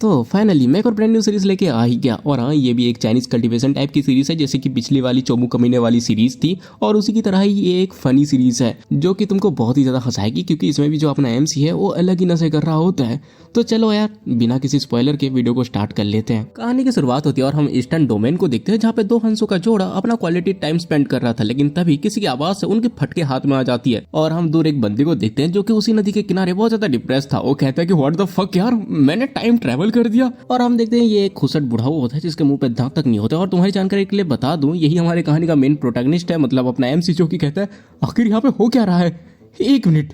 तो फाइनली मैं एक और ब्रांड न्यू सीरीज लेके आ ही गया। और हाँ, ये भी एक चाइनीज कल्टीवेशन टाइप की सीरीज है, जैसे कि पिछली वाली चोमू कमीने वाली सीरीज थी। और उसी की तरह ही ये एक फनी सीरीज है जो कि तुमको बहुत ही ज्यादा हंसाएगी, क्योंकि इसमें भी जो अपना एमसी है वो अलग ही नशे कर रहा होता है। तो चलो यार, बिना किसी स्पॉइलर के वीडियो को स्टार्ट कर लेते हैं। कहानी की शुरुआत होती है और हम ईस्टर्न डोमेन को देखते हैं, जहाँ पे दो हंसों का जोड़ा अपना क्वालिटी टाइम स्पेंड कर रहा था। लेकिन तभी किसी की आवाज से उनके फटके हाथ में आ जाती है और हम दूर एक बंदी को देखते हैं जो कि उसी नदी के किनारे बहुत ज्यादा डिप्रेस था। वो कहता है कि व्हाट द फक यार, मैंने टाइम ट्रेवल कर दिया। और हम देखते हैं ये एक खुसट बुढ़ाऊ होता है जिसके मुंह पे दांत तक नहीं होते। और तुम्हारी जानकारी के लिए बता दूं, यही हमारी कहानी का मेन प्रोटैगनिस्ट है, मतलब अपना एमसी, जो कि कहता है आखिर यहाँ पे हो क्या रहा है। एक मिनट,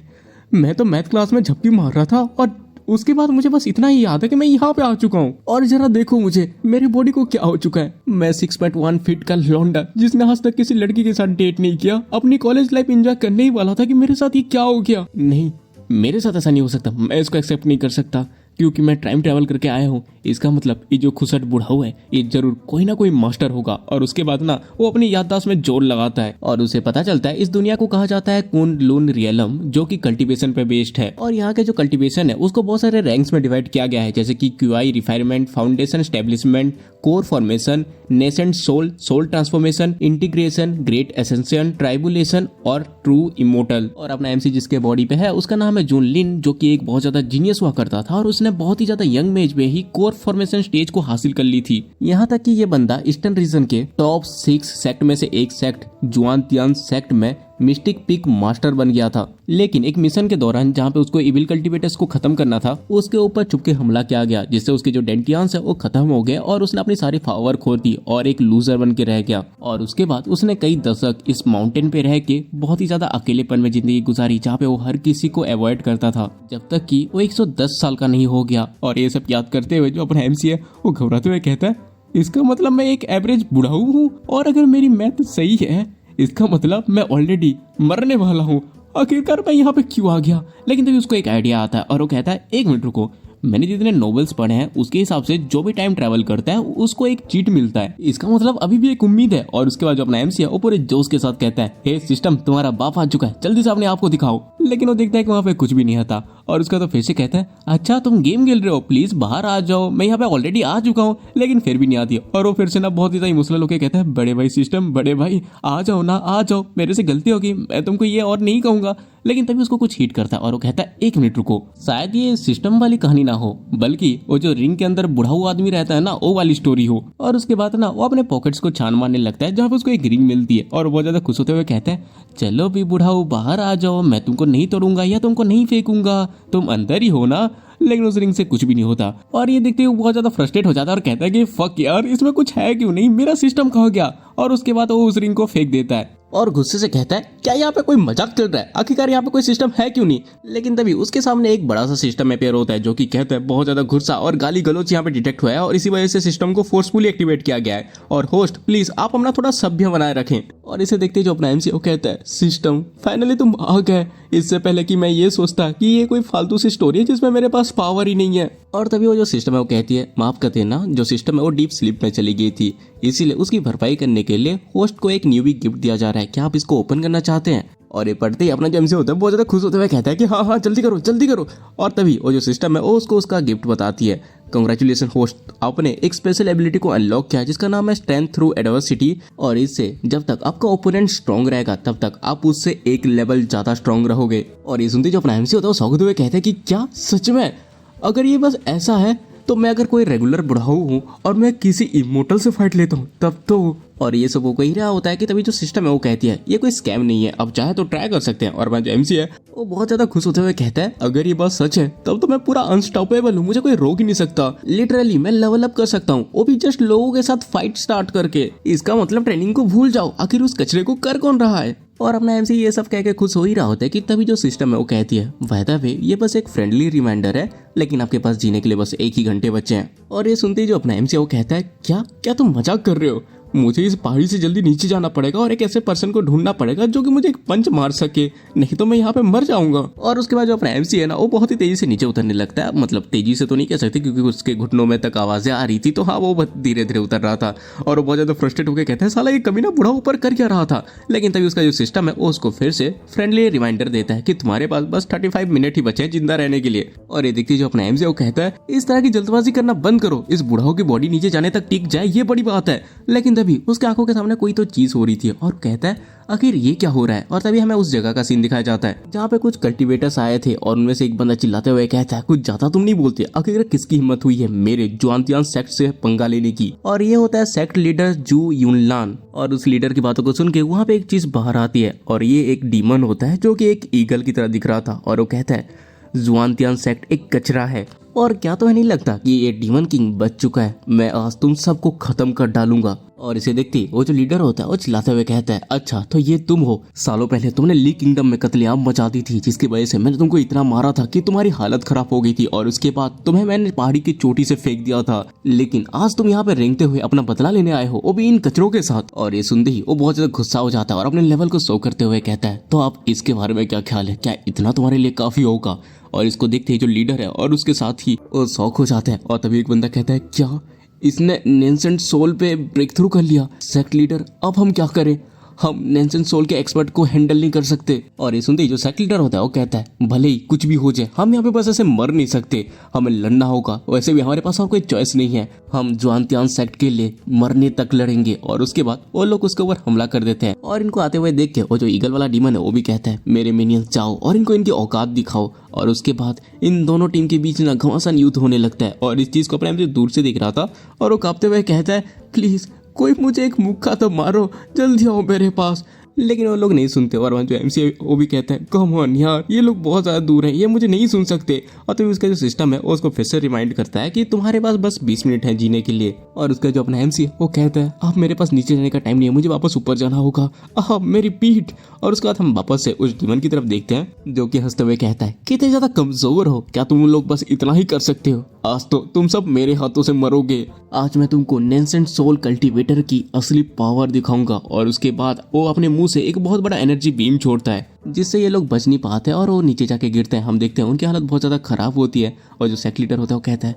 मैं तो मैथ क्लास में झपकी मार रहा था और उसके बाद मुझे बस इतना ही याद है कि मैं यहाँ पे आ चुका हूँ। और जरा देखो मुझे, मेरी बॉडी को क्या हो चुका है। मैं 6.1 फीट का लौंडा जिसने आज तक किसी लड़की के साथ डेट नहीं किया, अपनी कॉलेज लाइफ एंजॉय करने ही वाला था कि मेरे साथ ये क्या हो गया। नहीं, मेरे साथ ऐसा नहीं हो सकता, मैं इसको एक्सेप्ट नहीं कर सकता, क्योंकि मैं टाइम ट्रैवल करके आया हूँ। इसका मतलब ये जो खुसट बुढ़ाऊ है ये जरूर कोई ना कोई मास्टर होगा। और उसके बाद ना वो अपनी याददाश्त में जोर लगाता है और उसे पता चलता है इस दुनिया को कहा जाता है कून लून रियलम, जो कि कल्टीवेशन पे बेस्ड है। और यहाँ के जो कल्टीवेशन है उसको बहुत सारे रैंक्स में डिवाइड किया गया है, जैसे कि qi, refinement, foundation, establishment, core formation, nascent soul, soul transformation, integration, great ascension, tribulation और ट्रू इमोटल। और अपना एमसी जिसके बॉडी पे है उसका नाम है जून लिन, जो कि एक बहुत ज्यादा जीनियस हुआ करता था और उसने बहुत ही ज्यादा यंग एज में ही कोर फॉर्मेशन स्टेज को हासिल कर ली थी। यहाँ तक कि ये बंदा ईस्टर्न रीजन के टॉप 6 सेक्ट में से एक सेक्ट जुआनतियान सेक्ट में मिस्टिक पिक मास्टर बन गया था। लेकिन एक मिशन के दौरान जहाँ पे उसको इविल कल्टीवेटर्स को खत्म करना था, उसके ऊपर चुपके हमला किया गया, जिससे उसके जो डेंटियांस है वो खत्म हो गए और उसने अपनी सारी पावर खो दी और एक लूजर बन के रह गया। और उसके बाद उसने कई दशक इस माउंटेन पे रह के बहुत ही ज्यादा अकेलेपन में जिंदगी गुजारी, जहाँ पे वो हर किसी को अवॉइड करता था, जब तक कि वो 110 साल का नहीं हो गया। और ये सब याद करते हुए जो अपना एमसी है वो घबराते हुए कहता है, इसका मतलब मैं एक एवरेज बुढ़ाऊ हूँ और अगर मेरी मैथ सही है इसका मतलब मैं ऑलरेडी मरने वाला हूँ। आखिरकार मैं यहाँ पे क्यों आ गया। लेकिन तभी उसको एक आइडिया आता है और वो कहता है, एक मिनट रुको, मैंने जितने नॉवेल्स पढ़े हैं उसके हिसाब से जो भी टाइम ट्रैवल करता है उसको एक चीट मिलता है। इसका मतलब अभी भी एक उम्मीद है। और उसके बाद जो अपना एमसी है वो पूरे जोश के साथ कहता है, हे सिस्टम, तुम्हारा बाप आ चुका है, जल्दी से अपने आप को दिखाओ। लेकिन वो देखता है कि वहाँ पे कुछ भी नहीं आता और उसका तो फिर से कहता है, अच्छा तुम गेम खेल रहे हो, प्लीज बाहर आ जाओ, मैं यहाँ पे ऑलरेडी आ चुका हूँ। लेकिन फिर भी नहीं आती। और वो फिर से ना बहुत ही ज्यादा इमोशनल होकर कहता है, बड़े भाई सिस्टम, बड़े भाई आ जाओ ना, आ जाओ, मेरे से गलती होगी, मैं तुमको ये और नहीं कहूंगा। लेकिन तभी उसको कुछ हिट करता है और वो कहता है, एक मिनट रुको, शायद ये सिस्टम वाली कहानी ना हो, बल्कि वो जो रिंग के अंदर बुढ़ाऊ आदमी रहता है ना, वो वाली स्टोरी हो। और उसके बाद ना वो अपने पॉकेट्स को छान मारने लगता है, जहाँ पे उसको एक रिंग मिलती है और बहुत ज्यादा खुश होते हुए कहता है, चलो भी बुढ़ाऊ बाहर आ जाओ, मैं तुमको नहीं तोड़ूंगा या तुमको नहीं फेंकूंगा, तुम अंदर ही हो ना। लेकिन उस रिंग से कुछ भी नहीं होता और ये देखते हुए बहुत ज्यादा फ्रस्ट्रेट हो जाता है और कहता है कि फक यार, इसमें कुछ है क्यों नहीं, मेरा सिस्टम कहाँ गया। और उसके बाद वो उस रिंग को फेंक देता है और गुस्से से कहता है, क्या यहाँ पे कोई मजाक चल रहा है, आखिरकार यहाँ पे कोई सिस्टम है क्यों नहीं। लेकिन तभी उसके सामने एक बड़ा सा सिस्टम अपेयर होता है जो कि कहता है बहुत ज्यादा गुस्सा और गाली गलौज यहाँ पे डिटेक्ट हुआ है और इसी वजह से सिस्टम को फोर्सफुली एक्टिवेट किया गया है। और होस्ट प्लीज आप अपना थोड़ा सभ्य बनाए रखें। और इसे देखते जो अपना एमसी वो कहता है, सिस्टम फाइनली तुम आ गए, इससे पहले कि मैं ये सोचता कि ये कोई फालतू सी स्टोरी है जिसमें मेरे पास पावर ही नहीं है। और तभी वो जो सिस्टम है वो कहती है, माफ करते हैं ना, जो सिस्टम है वो डीप स्लीप में चली गई थी, इसीलिए उसकी भरपाई करने के लिए होस्ट को एक न्यूवी गिफ्ट दिया जा रहा है, क्या आप इसको ओपन करना चाहते हैं। और ये पढ़ते ही अपना जो एमसी होता है बहुत ज्यादा खुश होते हुए कहता है कि हाँ हाँ जल्दी करो जल्दी करो। और तभी वो जो सिस्टम है वो उसको उसका गिफ्ट बताती है, कंग्रेचुलेशन होस्ट, आपने एक स्पेशल एबिलिटी को अनलॉक किया जिसका नाम है स्ट्रेंथ थ्रू एडवर्सिटी। और इससे जब तक आपका ओपोनेंट स्ट्रॉन्ग रहेगा तब तक आप उससे एक लेवल ज्यादा स्ट्रॉन्ग रहोगे। और ये सुनते जो अपना एमसी होता है वो स्वागत हुए कहते हैं कि क्या सच में, अगर ये बस ऐसा है तो मैं अगर कोई रेगुलर बुढ़ाऊ हूँ और मैं किसी इमोर्टल से फाइट लेता हूँ तब तो। और ये सब वो कह रहा होता है कि तभी जो सिस्टम है वो कहती है, ये कोई स्कैम नहीं है, अब चाहे तो ट्राई कर सकते हैं। और मैं जो एमसी है वो बहुत ज्यादा खुश होते हुए कहता है, अगर ये बात सच है तब तो मैं पूरा अनस्टॉपेबल हूँ, मुझे कोई रोक ही नहीं सकता, लिटरली मैं लेवल अप कर सकता हूँ, वो भी जस्ट लोगों के साथ फाइट स्टार्ट करके। इसका मतलब ट्रेनिंग को भूल जाओ, आखिर उस कचरे को कर कौन रहा है। और अपना एमसी ये सब कह के खुश हो ही रहा होता है कि तभी जो सिस्टम है वो कहती है, वायदा वे ये बस एक फ्रेंडली रिमाइंडर है, लेकिन आपके पास जीने के लिए बस 1 ही घंटे बचे हैं। और ये सुनते ही जो अपना एमसी है वो कहता है, क्या क्या तुम मजाक कर रहे हो, मुझे इस पहाड़ी से जल्दी नीचे जाना पड़ेगा और एक ऐसे पर्सन को ढूंढना पड़ेगा जो कि मुझे एक पंच मार सके, नहीं तो मैं यहाँ पे मर जाऊंगा। और उसके बाद जो अपना एमसी है ना वो बहुत ही तेजी से नीचे उतरने लगता है, मतलब तेजी से तो नहीं कह सकते क्योंकि उसके घुटनों में तक आवाजें आ रही थी, तो हाँ वो धीरे धीरे उतर रहा था। और वो बहुत ज्यादा फ्रस्ट्रेट होकर कहता है साला ये कभी ना बूढ़ा ऊपर कर क्या रहा था। लेकिन तभी उसका जो सिस्टम है वो उसको फिर से फ्रेंडली रिमाइंडर देता है कि तुम्हारे पास बस 35 मिनट ही बचे हैं जिंदा रहने के लिए। और ये देखती जो अपना एमसी वो कहता है इस तरह की जल्दबाजी करना बंद करो, इस बुढ़ाओं की बॉडी नीचे जाने तक टिक जाए ये बड़ी बात है। लेकिन तभी उसके आंखों के सामने कोई तो चीज हो रही थी और कहता है आखिर ये क्या हो रहा है। और तभी हमें उस जगह का सीन दिखाया जाता है जहाँ पे कुछ कल्टीवेटर्स आए थे और उनमें से एक बंदा चिल्लाते हुए कहता है कुछ ज्यादा तुम नहीं बोलते, आखिर किसकी हिम्मत हुई है मेरे जुआनतियान सेक्ट से पंगा लेने की। और ये होता है सेक्ट लीडर जू यूनलान। और उस लीडर की बातों को सुन के वहाँ पे एक चीज बाहर आती है और ये एक डीमन होता है जो कि एक ईगल की तरह दिख रहा था। और वो कहता है जुआनतियान सेक्ट एक कचरा है और क्या तो है नहीं लगता कि ये डीमन किंग बच चुका है, मैं आज तुम सबको खत्म कर डालूंगा। और इसे देखती वो जो लीडर होता है वो चिल्लाते हुए कहता है अच्छा तो ये तुम हो, सालों पहले तुमने ली किंगडम में कत्लेआम मचा दी थी जिसकी वजह से मैंने तुमको इतना मारा था कि तुम्हारी हालत खराब हो गई थी और उसके बाद तुम्हें मैंने पहाड़ी की चोटी से फेंक दिया था, लेकिन आज तुम यहाँ पे रेंगते हुए अपना बदला लेने आए हो, वो भी इन कचरों के साथ। और ये सुनते ही वो बहुत ज्यादा गुस्सा हो जाता है और अपने लेवल को शो करते हुए कहता है तो आप इसके बारे में क्या ख्याल है, क्या इतना तुम्हारे लिए काफी होगा। और इसको देखते ही जो लीडर है और उसके साथ ही वो शौक हो जाते हैं। और तभी एक बंदा कहता है क्या इसने नेंसेंट सोल पे ब्रेक थ्रू कर लिया, सेक्ट लीडर अब हम क्या करें, हम नेंसेंट सोल के एक्सपर्ट को हैंडल नहीं कर सकते। और ये सुनते ही जो सेक्ट लीडर होता है वो कहता है भले ही कुछ भी हो जाए हम यहाँ पे बस ऐसे मर नहीं सकते, हमें लड़ना होगा, वैसे भी हमारे पास और कोई चॉइस नहीं है, हम जुआनतियान सेक्ट के लिए मरने तक लड़ेंगे। और उसके बाद वो लोग उसके ऊपर हमला कर देते हैं। और इनको आते हुए देख के वो जो ईगल वाला डीमन है वो भी कहता है मेरे मिनियंस जाओ और इनको इनकी औकात दिखाओ। और उसके बाद इन दोनों टीम के बीच ना घमासान युद्ध होने लगता है। और इस चीज को अपने दूर से देख रहा था और वो कांपते हुए कहता है प्लीज कोई मुझे एक मुक्का तो मारो, जल्दी आओ मेरे पास। लेकिन वो लोग नहीं सुनते और वहाँ जो एमसी है वो भी कहता है कम ऑन यार ये लोग बहुत ज़्यादा दूर हैं, ये मुझे नहीं सुन सकते। और तो उसका जो सिस्टम है वो उसको फिर से रिमाइंड करता है कि तुम्हारे पास बस 20 मिनट है जीने के लिए। और उसका जो अपना एमसी है वो कहता है अब मेरे पास नीचे जाने का टाइम नहीं है, मुझे वापस ऊपर जाना होगा, मेरी पीठ। और उसके बाद हम वापस से उस डीमन की तरफ देखते हैं जो कि हंसते हुए कहता है कितने ज्यादा कमजोर हो, क्या तुम लोग बस इतना ही कर सकते हो, आज तो तुम सब मेरे हाथों से मरोगे, आज मैं तुमको नेंसेंट सोल कल्टीवेटर की असली पावर दिखाऊंगा। और उसके बाद वो अपने मुंह से एक बहुत बड़ा एनर्जी बीम छोड़ता है जिससे ये लोग बच नहीं पाते और वो नीचे जाके गिरते हैं। हम देखते हैं उनकी हालत बहुत ज्यादा खराब होती है। और जो सेक्ट लीडर होता है वो कहता है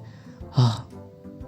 हाँ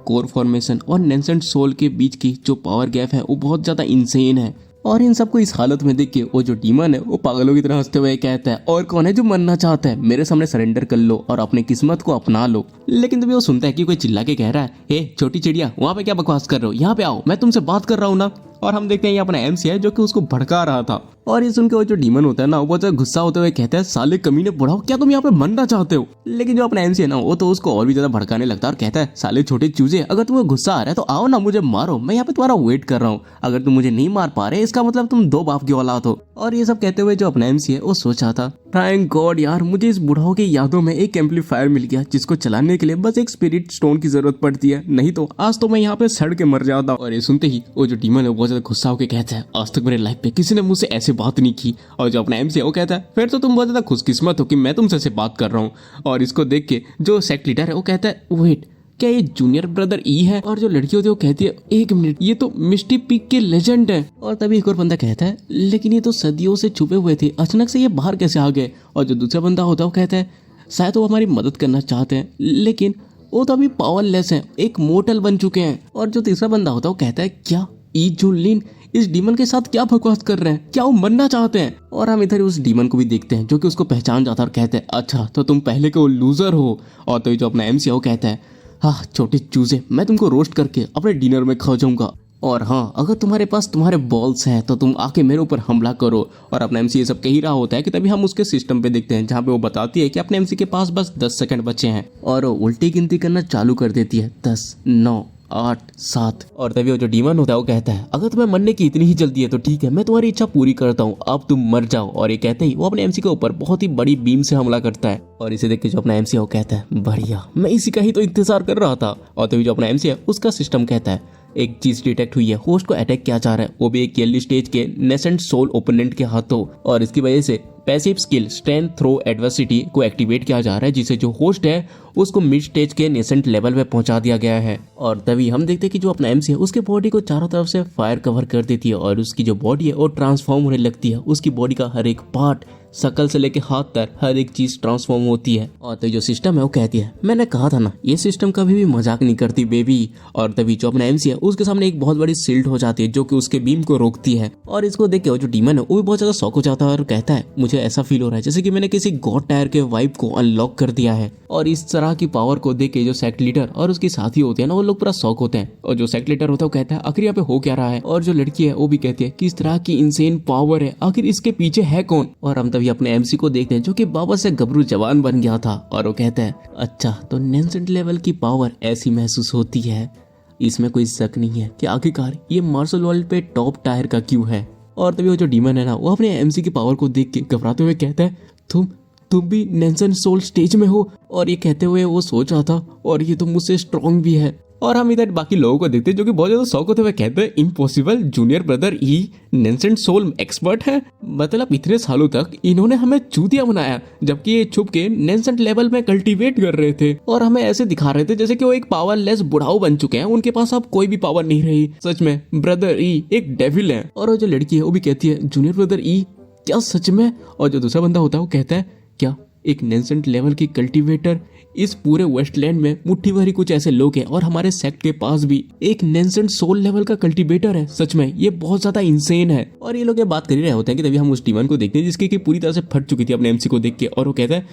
कोर फॉर्मेशन और नेंसेंट सोल के बीच की जो पावर गैप है वो बहुत ज्यादा इंसेन है। और इन सबको इस हालत में देख के वो जो डीमन है वो पागलों की तरह हंसते हुए कहता है और कौन है जो मरना चाहता है, मेरे सामने सरेंडर कर लो और अपनी किस्मत को अपना लो। लेकिन तभी वो सुनता है कि कोई चिल्ला के कह रहा है हे छोटी चिड़िया वहाँ पे क्या बकवास कर रहे हो, यहाँ पे आओ, मैं तुमसे बात कर रहा हूँ ना। और हम देखते हैं ये अपना एमसी है जो कि उसको भड़का रहा था। और ये सुन के वो जो डीमन होता है ना वो बहुत ज्यादा गुस्सा होते हुए कहता है साले कमीने बुढ़ाओ क्या तुम यहाँ पे मरना चाहते हो। लेकिन जो अपना एमसी है ना वो तो उसको और भी ज्यादा भड़काने लगता है और कहता है साले छोटे चूजे अगर तुम्हें गुस्सा आ रहा है तो आओ ना मुझे मारो, मैं यहाँ पे तुम्हारा वेट कर रहा हूँ, अगर तुम मुझे नहीं मार पा रहे इसका मतलब तुम दो बाप की औलाद हो। और ये सब कहते हुए जो अपना एमसी है वो सोचा था थैंक गॉड यार मुझे इस बुढ़ाओं की यादों में एक एम्पलीफायर मिल गया जिसको चलाने के लिए बस एक स्पिरिट स्टोन की जरूरत पड़ती है, नहीं तो आज तो मैं यहाँ पे सड़ के मर जाता। और ये सुनते ही वो जो डीमन है वो बहुत ज्यादा गुस्सा होकर कहता है आज तक मेरे लाइफ पे किसी ने मुझसे ऐसे बात नहीं की। और जो अपना एमसी है वो कहता है फिर तो तुम बहुत ज्यादा खुशकिस्मत हो कि मैं तुमसे ऐसे बात कर रहा हूँ। और इसको देख के जो सेक्ट लीडर है वो कहता है वेट क्या ये जूनियर ब्रदर ई है। और जो लड़की होती है वो कहती है एक मिनट ये तो मिस्टी पिग के लेजेंड है। और तभी एक और बंदा कहता है लेकिन ये तो सदियों से छुपे हुए थे, अचानक से ये बाहर कैसे आ गए। और जो दूसरा बंदा होता है वो कहता है शायद वो हमारी मदद करना चाहते हैं लेकिन वो तो अभी पावरलेस है, एक मोर्टल बन चुके हैं। और जो तीसरा बंदा होता है वो कहता है क्या ई जुनलिन इस डीमन के साथ क्या बकवास कर रहे हैं, क्या वो मरना चाहते हैं। और हम इधर उस डीमन को भी देखते हैं जो कि उसको पहचान जाता है और कहते हैं अच्छा तो तुम पहले के वो लूजर हो। और तो जो अपना एमसी है वो कहता है हाँ छोटे चूजे मैं तुमको रोस्ट करके अपने डिनर में खा जाऊंगा, और हाँ अगर तुम्हारे पास तुम्हारे बॉल्स हैं तो तुम आके मेरे ऊपर हमला करो। और अपना एमसी ये सब कह ही रहा होता है कि तभी हम उसके सिस्टम पे देखते हैं जहाँ पे वो बताती है कि अपने एमसी के पास बस 10 सेकंड बचे हैं और वो उल्टी गिनती करना चालू कर देती है 10 9 8 7। और तभी वो जो डीमन होता है वो कहता है अगर तुम्हें मरने की इतनी ही जल्दी है तो ठीक है मैं तुम्हारी इच्छा पूरी करता हूँ, अब तुम मर जाओ। और ये कहते ही वो अपने एमसी के ऊपर बहुत ही बड़ी बीम से हमला करता है। और इसे देख के जो अपना एमसी है वो कहता है बढ़िया मैं इसी का ही तो इंतजार कर रहा था। और तभी जो अपना एमसी है उसका सिस्टम कहता है एक चीज डिटेक्ट हुई है, होस्ट को अटैक किया जा रहा है, वो भी एक अर्ली स्टेज के नेसेंट सोल ओपोनेंट के हाथों, और इसकी वजह से passive skill strength through adversity को एक्टिवेट किया जा रहा है, जिसे जो होस्ट है उसको मिड स्टेज के नेसेंट लेवल पे पहुंचा दिया गया है। और तभी हम देखते हैं कि जो अपना एमसी है उसके बॉडी को चारों तरफ से फायर कवर कर देती है और उसकी जो बॉडी है वो ट्रांसफॉर्म होने लगती है। उसकी बॉडी का हर एक पार्ट, शकल से लेके हाथ तक हर एक चीज ट्रांसफॉर्म होती है। और तो जो सिस्टम है वो कहती है, मैंने कहा था ना ये सिस्टम कभी भी मजाक नहीं करती बेबी। और तभी जो अपना एमसी है उसके सामने एक बहुत बड़ी शील्ड हो जाती है जो कि उसके बीम को रोकती है। और इसको देख के वो जो डीमन है वो भी बहुत ज्यादा शॉक हो जाता है और कहता है, मुझे ऐसा फील हो रहा है जैसे कि मैंने किसी गॉड टायर के वाइब को अनलॉक कर दिया है। और इस तरह की पावर को देख के जो सेक्ट लीडर और उसके साथी होते हैं ना वो लोग पूरा शॉक होते हैं। और जो सेक्ट लीडर होता है वो कहता है, आखिर यहाँ पे हो क्या रहा है। और जो लड़की है वो भी कहती है कि इस तरह की इंसेन पावर है, आखिर इसके पीछे है कौन। और हम तभी अपने एमसी को देखते हैं जो कि बाबा से गबरू जवान बन गया था और वो कहता है, अच्छा तो नेसेंट लेवल की पावर ऐसी महसूस होती है, इसमें कोई शक नहीं है कि आखिरकार ये मार्शल वर्ल्ड पे टॉप टायर का क्यों है। और तभी वो जो डीमन है ना वो अपने एमसी की पावर को देख के घबराते हुए कहता है, तुम भी नेसेंट सोल स्टेज में हो। और ये कहते हुए वो सोच रहा था, और ये तो मुझसे स्ट्रॉन्ग भी है। और हम इधर बाकी लोगों को देखते हैं जो कि बहुत ज्यादा शौक होते हुए कहते हैं, इम्पॉसिबल, जूनियर ब्रदर ई नेसेंट सोल एक्सपर्ट है। मतलब इतने सालों तक इन्होंने हमें चूतिया बनाया जबकि ये छुप के नेसेंट लेवल में कल्टीवेट कर रहे थे और हमें ऐसे दिखा रहे थे जैसे कि वो एक पावरलेस बुढ़ाऊ बन चुके हैं, उनके पास अब कोई भी पावर नहीं रही। सच में ब्रदर ई एक डेविल है। और वो जो लड़की है वो भी कहती है, जूनियर ब्रदर ई क्या सच में। और जो दूसरा बंदा होता है वो कहता है, क्या एक नेसेंट लेवल की कल्टीवेटर। इस पूरे वेस्टलैंड में मुट्ठी भरी कुछ ऐसे लोग हैं और हमारे सेक्ट के पास भी एक नेसेंट सोल लेवल का कल्टीवेटर है। सच में ये बहुत ज्यादा इंसेन है। और ये लोग ये बात कर ही रहे होते हैं कि तभी हम उस डीमन को देखते हैं जिसकी कि पूरी तरह से फट चुकी थी अपने एमसी को देख के। और वो कहता है,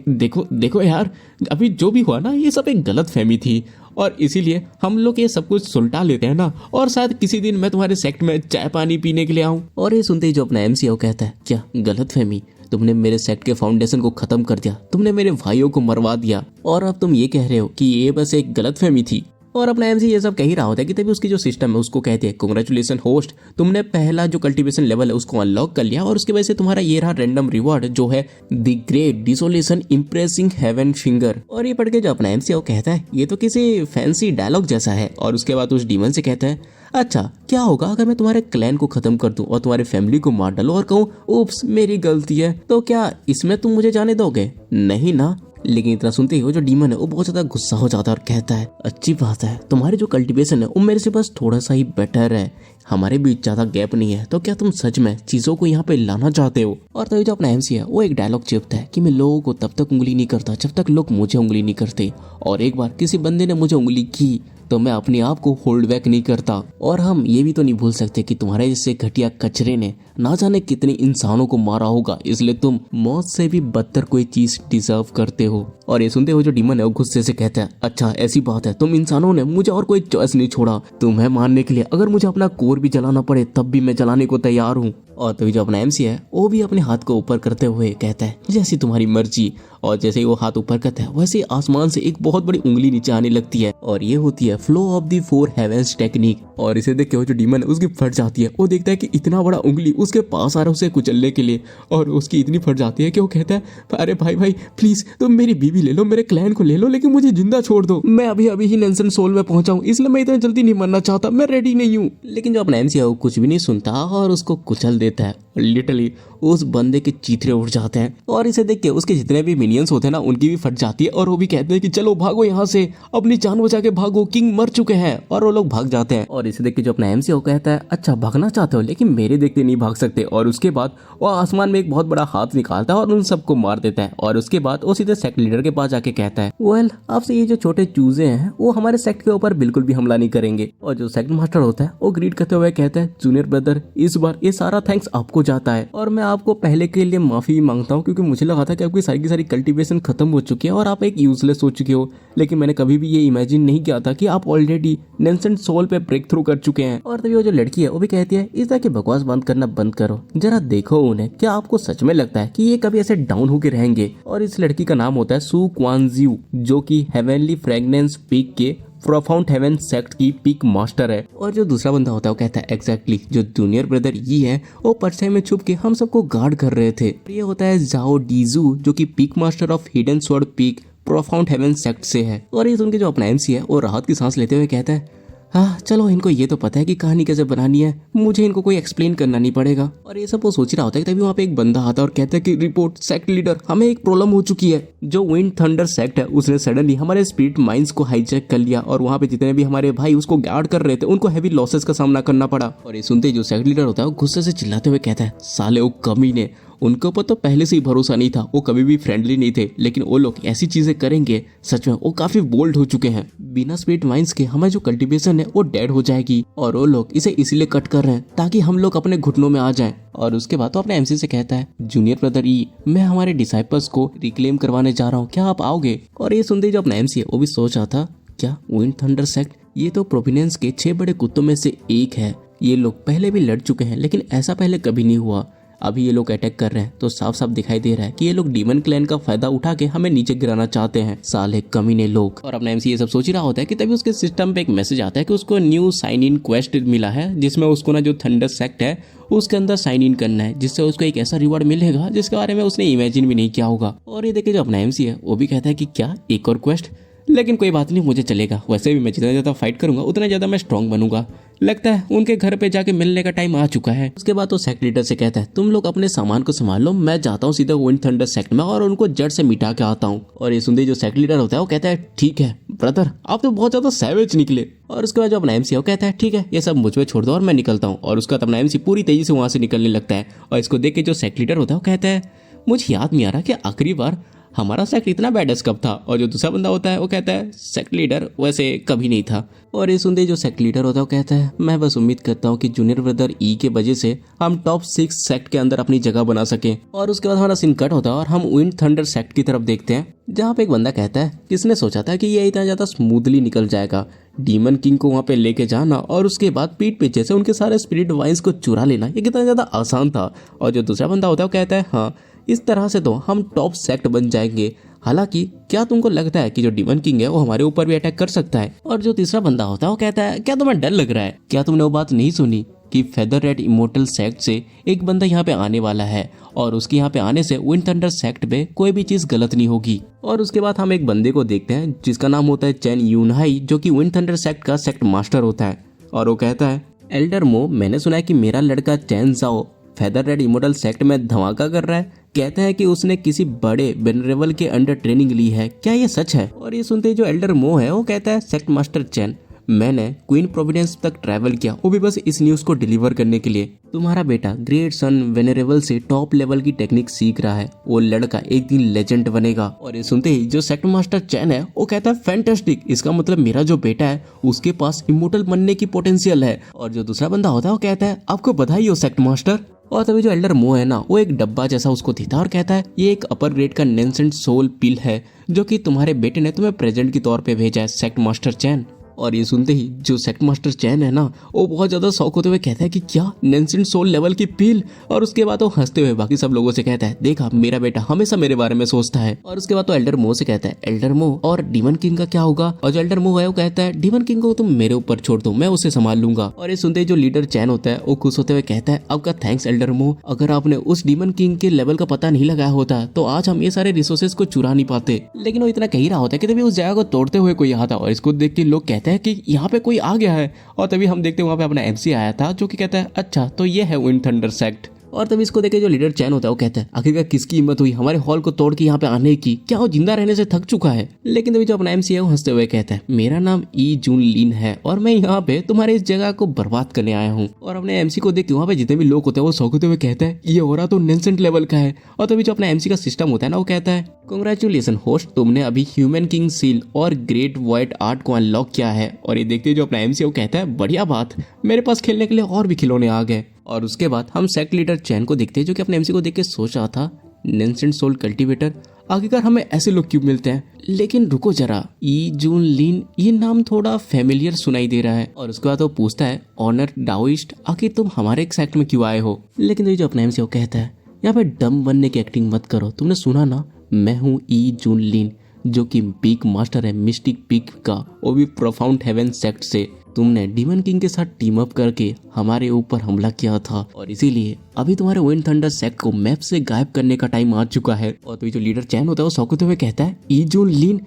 देखो देखो यार, अभी जो भी हुआ ना ये सब एक गलत फहमी थी और इसीलिए हम लोग ये सब कुछ सुलटा लेते हैं ना, और शायद किसी दिन मैं तुम्हारे सेक्ट में चाय पानी पीने के लिए आऊं। और ये सुनते ही जो अपना एमसी है वो कहता है, क्या गलत फहमी, तुमने मेरे सेक्ट के फाउंडेशन को खत्म कर दिया, तुमने मेरे भाइयों को मरवा दिया और अब तुम ये कह रहे हो कि ये बस एक गलतफहमी थी। और अपना एमसी ये सब कह ही रहा होता है कि तभी उसकी जो सिस्टम है उसको कहते हैं, कांग्रेचुलेशन होस्ट, तुमने पहला जो कल्टीवेशन लेवल है उसको अनलॉक कर लिया और उसकी वजह से तुम्हारा ये रहा रैंडम रिवॉर्ड जो है the great desolation impressing heaven finger. और ये पढ़ के जो अपना एमसी है वो कहता है, ये तो किसी फैंसी डायलॉग जैसा है। और उसके बाद उस डीमन से कहता है, अच्छा क्या होगा अगर मैं तुम्हारे क्लैन को खत्म कर दूं और तुम्हारी फैमिली को मार डालूं और कहूं, उप्स मेरी गलती है, तो क्या इसमें तुम मुझे जाने दोगे? नहीं ना। लेकिन इतना सुनते ही वो जो डीमन है वो बहुत ज्यादा गुस्सा हो जाता है और कहता है, अच्छी बात है, तुम्हारी जो कल्टीवेशन है वो मेरे से बस थोड़ा सा ही बेटर है, हमारे बीच ज्यादा गैप नहीं है, तो क्या तुम सच में चीजों को यहाँ पे लाना चाहते हो? और तो जो अपना एमसी है वो एक डायलॉग चिपता है कि मैं लोगों को तब तक उंगली नहीं करता जब तक लोग मुझे उंगली नहीं करते, और एक बार किसी बंदे ने मुझे उंगली की तो मैं अपने आप को होल्ड बैक नहीं करता। और हम ये भी तो नहीं भूल सकते कि तुम्हारे जैसे घटिया कचरे ने ना जाने कितने इंसानों को मारा होगा, इसलिए तुम मौत से भी बदतर कोई चीज डिजर्व करते हो। और ये सुनते हुए जो डीमन है वो गुस्से से कहता है, अच्छा ऐसी बात है, तुम इंसानों ने मुझे और कोई चॉइस नहीं छोड़ा तुम्हें मारने के लिए, अगर मुझे अपना कोर भी जलाना पड़े तब भी मैं जलाने को तैयार हूँ। और तभी जो अपना एमसी है वो भी अपने हाथ को ऊपर करते हुए कहता है, जैसी तुम्हारी मर्जी। और जैसे ही वो हाथ ऊपर करता है वैसे आसमान से एक बहुत बड़ी उंगली नीचे आने लगती है और ये होती है flow of the four heavens technique. और इसे देख के वो जो डीमन है उसकी फट जाती है। वो देखता है कि इतना बड़ा उंगली उसके पास आ रहा है उसे कुचलने के लिए, और उसकी इतनी फट जाती है कि वो कहता है, अरे भाई भाई प्लीज तुम मेरी बीवी ले लो, मेरे क्लैन को ले लो, लेकिन मुझे जिंदा छोड़ दो, मैं अभी अभी ही नेसेंट सोल में पहुंचा हूं, इसलिए मैं इतना जल्दी नहीं मरना चाहता, मैं रेडी नहीं हूँ। लेकिन जो अपना एमसी है वो कुछ भी नहीं सुनता और उसको कुचल देता है। लिटरली उस बंदे के चीथड़े उड़ जाते हैं और इसे देख के उसके जितने भी मिनियंस होते हैं ना उनकी भी फट जाती है और वो भी कहते हैं कि चलो भागो यहाँ से, अपनी जान बचा के भागो, किंग मर चुके हैं। और वो लोग भाग जाते हैं। और इसे देख के जो अपना एमसी वो कहता है, अच्छा भागना चाहते हो लेकिन मेरे देखते नहीं भाग सकते। और उसके बाद वो आसमान में एक बहुत बड़ा हाथ निकालता है और उन सबको मार देता है। और उसके बाद वो सीधे सेक्ट लीडर के पास जाके कहता है, वेल आपसे ये जो छोटे चूजे हैं वो हमारे सेक्ट के ऊपर बिल्कुल भी हमला नहीं करेंगे। और जो सेक्ट मास्टर होता है वो ग्रीट करते हुए कहता है, जूनियर ब्रदर इस बार ये सारा थैंक्स आपको जाता है और मैं आपको पहले के लिए माफी मांगता हूँ, क्योंकि मुझे लगा था कि आपकी सारी की सारी कल्टीवेशन खत्म हो चुकी है और आप एक यूजलेस हो चुके हो, लेकिन मैंने कभी भी ये इमेजिन नहीं किया था कि आप ऑलरेडी नेसेंट सोल पे ब्रेक थ्रू कर चुके हैं। और तभी वो जो लड़की है वो भी कहती है, इस तरह की बकवास बंद करना बंद करो, जरा देखो उन्हें, क्या आपको सच में लगता है कि ये कभी ऐसे डाउन होके रहेंगे? और इस लड़की का नाम होता है सू क्वानजियो, जो कि हेवनली फ्रेगनेंस पीक के प्रोफाउंड हेवन सेक्ट की पीक मास्टर है। और जो दूसरा बंदा होता है वो कहता है, एग्जैक्टली जो जूनियर ब्रदर ये है वो परछाई में छुप के हम सबको गार्ड कर रहे थे। ये होता है जाओ डीजू, जो कि peak master of hidden sword peak profound heaven sect से है। और ये सुन के जो अपना एमसी है वो राहत की सांस लेते हुए कहता है, हाँ चलो, इनको ये तो पता है कि कहानी कैसे बनानी है, मुझे इनको कोई एक्सप्लेन करना नहीं पड़ेगा। और ये सब वो सोच रहा होता है, तभी वहाँ पे एक बंदा आता है और कहता है कि रिपोर्ट सेक्ट लीडर, हमें एक प्रॉब्लम हो चुकी है। जो विंड थंडर सेक्ट है उसने सडनली हमारे स्पिरिट माइंड्स को हाईजैक कर लिया और वहाँ पे जितने भी हमारे भाई उसको गार्ड कर रहे थे उनको हैवी लॉसेस का सामना करना पड़ा। और ये सुनते ही जो सेक्ट लीडर होता है वो गुस्से से चिल्लाते हुए कहता है, साले वो कमीने, उनके ऊपर तो पहले से ही भरोसा नहीं था, वो कभी भी फ्रेंडली नहीं थे, लेकिन वो लोग ऐसी चीजें करेंगे, सच में वो काफी बोल्ड हो चुके हैं। बिना स्पिरिट माइंड्स के हमारी जो कल्टीवेशन है वो डेड हो जाएगी और वो लोग इसे इसीलिए कट कर रहे हैं ताकि हम लोग अपने घुटनों में आ जाएं। और उसके बाद तो अपने एमसी से कहता है, जूनियर ब्रदर ई, मैं हमारे डिसाइपल्स को रिक्लेम करवाने जा रहा हूँ, क्या आप आओगे? और ये सुनते ही जो अपना एमसी है वो भी सोच रहा था, क्या विंड थंडर सेक्ट, ये तो प्रोविडेंस के 6 बड़े कुत्तों में से एक है, ये लोग पहले भी लड़ चुके हैं लेकिन ऐसा पहले कभी नहीं हुआ, अभी ये लोग अटैक कर रहे हैं तो साफ साफ दिखाई दे रहा है कि ये लोग डीमन क्लैन का फायदा उठा के हमें नीचे गिराना चाहते हैं, साले कमीने लोग। और अपना एमसी ये सब सोच ही रहा होता है कि तभी उसके सिस्टम पे एक मैसेज आता है कि उसको न्यू साइन इन क्वेस्ट मिला है, जिसमें उसको ना जो थंडर सेक्ट है उसके अंदर साइन इन करना है, जिससे उसको एक ऐसा रिवॉर्ड मिलेगा जिसके बारे में उसने इमेजिन भी नहीं किया होगा। और ये देखे जो अपना एमसी है वो भी कहता है कि क्या एक और क्वेस्ट, लेकिन कोई बात नहीं, मुझे चलेगा, वैसे भी मैं जितना ज्यादा फाइट करूंगा उतना ज्यादा मैं स्ट्रांग बनूंगा, लगता है उनके घर पे जाके मिलने का टाइम आ चुका है। उसके बाद तो सेक्ट लीडर से कहता है, तुम लोग अपने सामान को संभाल लो, मैं जाता हूँ सीधा विंड थंडर सेक्ट में और उनको जड़ से मिटा के आता हूँ। और ये सुनते जो सेक्ट लीडर होता है वो कहता है, ठीक है ब्रदर, आप तो बहुत ज्यादा सैवेज निकले। और उसके बाद जो अपना एमसी है वो कहता है, ठीक है ये सब मुझ पे छोड़ दो और मैं निकलता हूँ। और उसका अपना एमसी पूरी तेजी से वहां से निकलने लगता है। और इसको देख के जो सेक्ट लीडर होता है वो कहता है, मुझे याद नहीं आ रहा कि आखिरी बार हमारा सेक्ट इतना बैडस कब था। और जो दूसरा बंदा होता है वो कहता है, सेक्ट लीडर वैसे कभी नहीं था। और ये सुनते जो सेक्ट लीडर होता है वो कहता है, मैं बस उम्मीद करता हूँ कि जूनियर ब्रदर ई के वजह से हम टॉप 6 सेक्ट के अंदर अपनी जगह बना सके। और उसके बाद हमारा सीन कट होता है और हम विंड थंडर सेक्ट की तरफ देखते हैं, जहाँ पे एक बंदा कहता है, किसने सोचा था कि ये इतना ज्यादा स्मूथली निकल जाएगा, डीमन किंग को वहाँ पे लेके जाना और उसके बाद पीठ पीछे से उनके सारे स्पिरिट वाइन्स को चुरा लेना, ये कितना ज्यादा आसान था। और जो दूसरा बंदा होता है वो कहता है, हाँ इस तरह से तो हम टॉप सेक्ट बन जाएंगे, हालांकि क्या तुमको लगता है कि जो डीमन किंग है वो हमारे ऊपर भी अटैक कर सकता है? और जो तीसरा बंदा होता है वो कहता है, क्या तुम्हें डर लग रहा है? क्या तुमने वो बात नहीं सुनी कि फेदर रेड इमोर्टल सेक्ट से एक बंदा यहाँ पे आने वाला है और उसके यहाँ पे आने से विंड थंडर सेक्ट पे कोई भी चीज गलत नहीं होगी। और उसके बाद हम एक बंदे को देखते हैं जिसका नाम होता है चैन यूनहाई, जो कि विंड थंडर सेक्ट का सेक्ट मास्टर होता है। और वो कहता है, एल्डर मो, मैंने सुना है कि मेरा लड़का चैन जाओ फेदर रेड इमोर्टल सेक्ट में धमाका कर रहा है, कहते हैं कि उसने किसी बड़े वेनरेबल के अंडर ट्रेनिंग ली है, क्या ये सच है? और ये सुनते ही जो एल्डर मो है वो कहता है, सेक्ट मास्टर चैन, मैंने क्वीन प्रोविडेंस तक ट्रैवल किया, वो भी बस इस न्यूज को डिलीवर करने के लिए। तुम्हारा बेटा ग्रेट सन वेनरेबल से टॉप लेवल की टेक्निक सीख रहा है, वो लड़का एक दिन लेजेंड बनेगा। और ये सुनते ही जो सेक्ट मास्टर चैन है वो कहता है, फैंटास्टिक, इसका मतलब मेरा जो बेटा है उसके पास इमोर्टल बनने की पोटेंशियल है। और जो दूसरा बंदा होता है वो कहता है, आपको बधाई हो सेक्ट मास्टर। और तभी जो एल्डर मो है ना वो एक डब्बा जैसा उसको देता और कहता है, ये एक अपर ग्रेड का नेंसेंट सोल पिल है जो कि तुम्हारे बेटे ने तुम्हें प्रेजेंट के तौर पे भेजा है सेक्ट मास्टर चैन। और ये सुनते ही जो सेक्ट मास्टर चैन है ना वो बहुत ज्यादा शौक होते हुए कहता है कि क्या नेंसेंट सोल लेवल की पिल। और उसके बाद वो हंसते हुए बाकी सब लोगों से कहता है, देखा मेरा बेटा हमेशा मेरे बारे में सोचता है। और उसके बाद तो एल्डर मो से कहता है, एल्डर मो और डीमन किंग का क्या होगा? और जो एल्डर मो है वो कहता है, डीमन किंग को तुम मेरे ऊपर छोड़ दो, मैं उसे संभाल लूंगा। और ये सुनते ही जो लीडर चैन होता है वो खुश होते हुए कहता है, आपका थैंक्स एल्डर मो, अगर आपने उस डीमन किंग के लेवल का पता नहीं लगाया होता तो आज हम ये सारे रिसोर्सेज को चुरा नहीं पाते। लेकिन वो इतना कह ही रहा होता है कि तभी उस जगह को तोड़ते हुए कोई आता और इसको देख के लोग कहते हैं कि यहाँ पे कोई आ गया है। और तभी हम देखते हैं वहां पे अपना एमसी आया था जो कि कहता है, अच्छा तो ये है विंड थंडर सेक्ट। और तभी इसको देखे जो लीडर चैन होता है वो कहता है, आखिरकार किसकी हिम्मत हुई हमारे हॉल को तोड़ के यहाँ पे आने की, क्या वो जिंदा रहने से थक चुका है? लेकिन तभी जो अपना एमसी है वो हंसते हुए कहता है, मेरा नाम ई जून लिन है और मैं यहाँ पे तुम्हारे इस जगह को बर्बाद करने आया हूँ। और अपने एमसी को देख के वहाँ पे जितने भी लोग होते हैं वो शौक होते हुए कहता है, ये हो रहा तो नेंसेंट लेवल का है। और तभी जो अपना एमसी का सिस्टम होता है ना वो कहता है, कांग्रेचुलेशन होस्ट, तुमने अभी ह्यूमन किंग सील और ग्रेट वाइट आर्ट को अनलॉक किया है। और ये देखते जो अपना एमसी वो कहता है, बढ़िया बात, मेरे पास खेलने के लिए और भी खिलौने आ गए। और उसके बाद हम सेक्ट लीडर चैन को देखते हैं जो कि अपने एमसी को देख के सोच रहा था, नेंसेंट सोल कल्टीवेटर, आखिरकार हमें ऐसे लोग क्यों मिलते हैं? लेकिन रुको जरा, ई जून लिन, ये नाम थोड़ा फेमिलियर सुनाई दे रहा है। और उसके बाद वो पूछता है, ऑनर डाओइस्ट, आखिर तुम हमारे सेक्ट में क्यों आए हो? लेकिन ये जो अपने एमसी वो कहता है, यहाँ पे डम बनने की एक्टिंग मत करो, तुमने सुना ना, मैं हूँ ई जून लिन जो कि पीक मास्टर है मिस्टिक पीक का, वो भी प्रोफाउंड हेवन सेक्ट से। तुमने डीमन किंग के साथ टीम अप करके हमारे ऊपर हमला किया था और इसीलिए अभी तुम्हारे विंड थंडर सेक्ट को मैप से गायब करने का टाइम आ चुका है। और तो जो लीडर चैन होता है वो शौक होते हुए कहता है, ई जून लिन,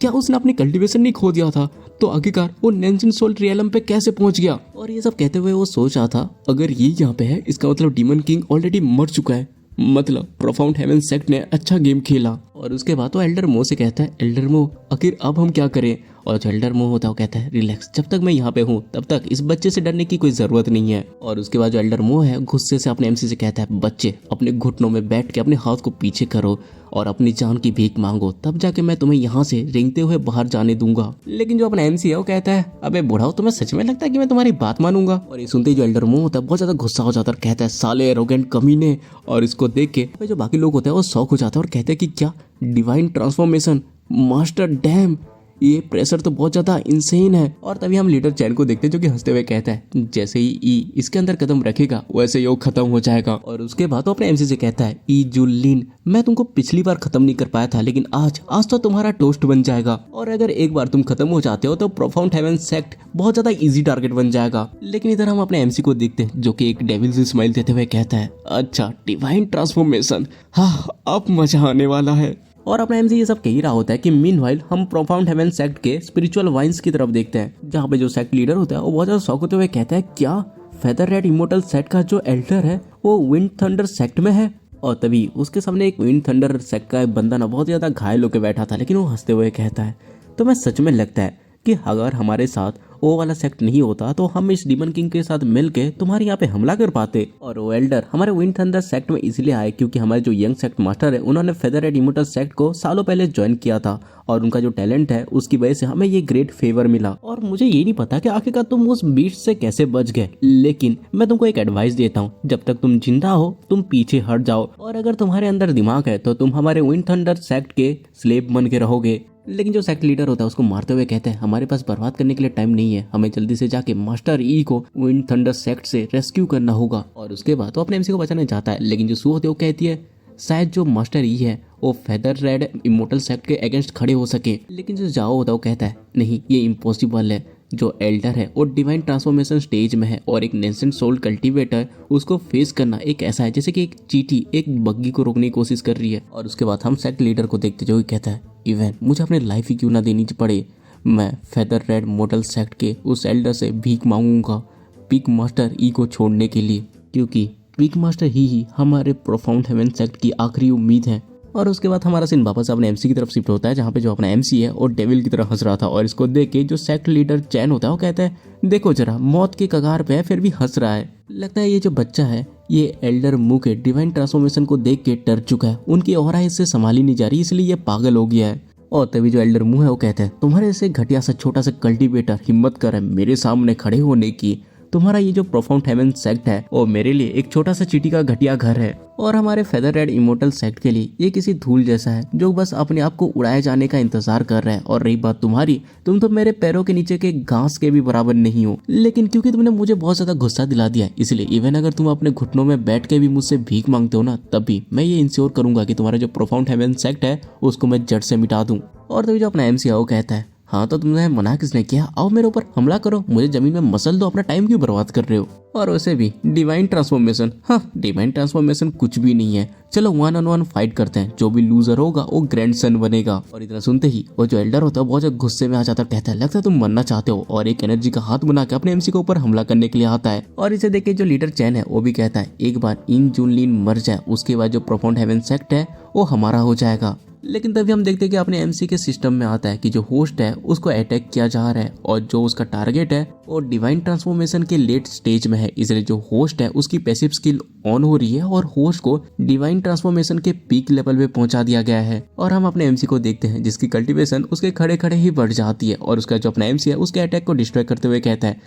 क्या उसने अपनी कल्टीवेशन नहीं खो दिया था? तो आखिरकार वो नेंसिन सोल्ट रियलम पे कैसे पहुंच गया? और ये सब कहते हुए वो सोच रहा था, अगर ये यहाँ पे है इसका मतलब डीमन किंग ऑलरेडी मर चुका है, मतलब प्रोफाउंड हेवन सेक्ट ने अच्छा गेम खेला। और उसके बाद वो एल्डर मो से कहता है, एल्डर मो आखिर अब हम क्या करें? और जो एल्डर मो होता है वो कहता है, रिलैक्स, जब तक मैं यहाँ पे हूँ तब तक इस बच्चे से डरने की कोई जरूरत नहीं है। और उसके बाद जो एल्डर मो है गुस्से से अपने एमसी से कहता है, बच्चे अपने घुटनों में बैठ के अपने हाथ को पीछे करो और अपनी जान की भीख मांगो, तब जाके मैं तुम्हें यहाँ से रेंगते हुए बाहर जाने दूंगा। लेकिन जो अपना एमसी है वो कहता है, अबे बुढ़ाओ, तुम्हें सच में लगता है कि मैं तुम्हारी बात मानूंगा? और ये सुनते ही जो एल्डर मो होता है बहुत ज्यादा गुस्सा हो जाता है और कहता है, साले एरोगेंट कमीने। और इसको देख के जो बाकी लोग होते हैं वो शॉक हो जाते हैं और कहते हैं कि क्या डिवाइन ट्रांसफॉर्मेशन, मास्टर डैम, ये प्रेशर तो बहुत ज्यादा इंसेन है। और तभी हम लीडर चैन को देखते हैं जो कि हंसते हुए कहता है, जैसे ही ई इसके अंदर कदम रखेगा वैसे ये खत्म हो जाएगा। और उसके बाद वो अपने एमसी से कहता है, ई जुलिन, मैं तुमको पिछली बार खत्म नहीं कर पाया था, लेकिन आज तो तुम्हारा टोस्ट बन जाएगा। और अगर एक बार तुम खत्म हो जाते हो तो प्रोफाउंड हेवन सेक्ट बहुत ज्यादा इजी टारगेट बन जाएगा। लेकिन इधर हम अपने एमसी को देखते हैं जो कि एक डेविल से स्माइल देते हुए कहता है, अच्छा डिवाइन ट्रांसफॉर्मेशन, हाँ अब मजा आने वाला है। और अपना एमसी ये सब कह ही रहा होता है कि मीनवाइल हम प्रोफाउंड हेवन सेक्ट के स्पिरिचुअल वाइन्स की तरफ देखते हैं, जहाँ पे जो सेक्ट लीडर होता है वो बहुत ज्यादा शौक होते हुए कहता है, क्या फेदर रेड इमोर्टल सेक्ट का जो एल्डर है वो विंड थंडर सेक्ट में है? और तभी उसके सामने एक विंड थंडर सेक्ट का एक बंदा ना बहुत ज्यादा घायल होकर बैठा था, लेकिन वो हंसते हुए कहता है, तो मैं सच में लगता है कि अगर हमारे साथ वो वाला सेक्ट नहीं होता तो हम इस डीमन किंग के साथ मिलके तुम्हारे यहाँ पे हमला कर पाते। और वो एल्डर हमारे विंड थंडर सेक्ट में इसलिए आए क्योंकि हमारे जो यंग सेक्ट मास्टर है उन्होंने फेदर रेड इमोर्टल सेक्ट को सालों पहले ज्वाइन किया था और उनका जो टैलेंट है उसकी वजह से हमें ये ग्रेट फेवर मिला। और मुझे ये नहीं पता कि आखिरकार तुम उस बीस्ट से कैसे बच गए, लेकिन मैं तुमको एक एडवाइस देता हूँ, जब तक तुम जिंदा हो तुम पीछे हट जाओ, और अगर तुम्हारे अंदर दिमाग है तो तुम हमारे विंड थंडर सेक्ट के स्लेव बन के रहोगे। लेकिन जो सेक्ट लीडर होता है उसको मारते हुए कहते हैं, हमारे पास बर्बाद करने के लिए टाइम नहीं है, हमें जल्दी से जाके मास्टर ई को विंड थंडर सेक्ट से रेस्क्यू करना होगा। और उसके बाद वो अपने एमसी को बचाने जाता है, लेकिन जो सू होती है वो कहती है, शायद जो मास्टर ई है वो फेदर रेड इमोर्टल सेक्ट के अगेंस्ट खड़े हो सके। लेकिन जो जाओ होता है वो कहता है, नहीं ये इम्पॉसिबल है, जो एल्डर है वो डिवाइन ट्रांसफॉर्मेशन स्टेज में है और एक नेसेंट सोल कल्टीवेटर उसको फेस करना एक ऐसा है जैसे कि एक चींटी एक बग्गी को रोकने की कोशिश कर रही है। और उसके बाद हम सेक्ट लीडर को देखते जो कहता है, इवन मुझे अपनी लाइफ ही क्यों ना देनी पड़े, मैं फेदर रेड मोटल सेक्ट के उस एल्डर से भीख मांगूंगा पिग मास्टर ई को छोड़ने के लिए, क्योंकि पिग मास्टर ही हमारे प्रोफाउंड हेवन सेक्ट की आखिरी उम्मीद है। और उसके बाद हमारा सीन वापस अपने एमसी की तरफ शिफ्ट होता है, जहाँ पे जो अपना एमसी है वो डेविल की तरह हंस रहा था। और इसको देख के जो सेक्ट लीडर चैन होता है वो कहता है, देखो जरा मौत के कगार पे है फिर भी हंस रहा है, लगता है ये जो बच्चा है ये एल्डर मू के डिवाइन ट्रांसफॉर्मेशन को देख के डर चुका है, उनकी ऑरा इससे संभाली नहीं जा रही इसलिए ये पागल हो गया है। और तभी जो एल्डर मू है वो कहता है, तुम्हारे से घटिया सा छोटा सा कल्टीवेटर हिम्मत कर है मेरे सामने खड़े होने की, तुम्हारा ये जो प्रोफाउंड हेवन सेक्ट है वो मेरे लिए एक छोटा सा चींटी का घटिया घर है, और हमारे फेदर रेड इमोर्टल सेक्ट के लिए ये किसी धूल जैसा है जो बस अपने आप को उड़ाए जाने का इंतजार कर रहा है। और रही बात तुम्हारी, तुम तो मेरे पैरों के नीचे के घास के भी बराबर नहीं हो, लेकिन क्योंकि तुमने मुझे बहुत ज्यादा गुस्सा दिला दिया इसलिए इवन अगर तुम अपने घुटनों में बैठ के भी मुझसे भीख मांगते हो ना, तभी मैं ये इंश्योर करूंगा कि तुम्हारा जो प्रोफाउंड हेवन सेक्ट है उसको मैं जड़ से मिटा दूं। और तभी जो अपना एमसी वो कहता है, हाँ तो तुमने मना किसने किया, आओ मेरे ऊपर हमला करो, मुझे जमीन में मसल दो, अपना टाइम क्यों बर्बाद कर रहे हो। और वैसे भी डिवाइन ट्रांसफॉर्मेशन, हाँ डिवाइन ट्रांसफॉर्मेशन कुछ भी नहीं है, चलो 1-on-1 फाइट करते हैं, जो भी लूजर होगा वो ग्रैंडसन बनेगा। और इतना सुनते ही वो जो एल्डर होता है बहुत ज्यादा गुस्से में आ जाता है, कहता है लगता है तुम मरना चाहते हो, और एक एनर्जी का हाथ बना के अपने एमसी के ऊपर हमला करने के लिए आता है। और इसे देख के जो लीडर चैन है वो भी कहता है, एक बार इन जूनलीन मर जाए उसके बाद जो प्रोफाउंड हेवन सेक्ट है वो हमारा हो जाएगा। लेकिन तभी हम देखते हैं कि अपने एमसी के सिस्टम में आता है कि जो होस्ट है उसको अटैक किया जा रहा है और जो उसका टारगेट है वो डिवाइन ट्रांसफॉर्मेशन के लेट स्टेज में है, इसलिए जो होस्ट है उसकी पैसिव स्किल ऑन हो रही है और होस्ट को डिवाइन ट्रांसफॉर्मेशन के पीक लेवल पे पहुंचा दिया गया है। और हम अपने एमसी को देखते हैं जिसकी कल्टीवेशन उसके खड़े खड़े ही बढ़ जाती है, और उसका जो अपना एमसी है उसके अटैक को डिस्ट्रॉय करते हुए कहता है,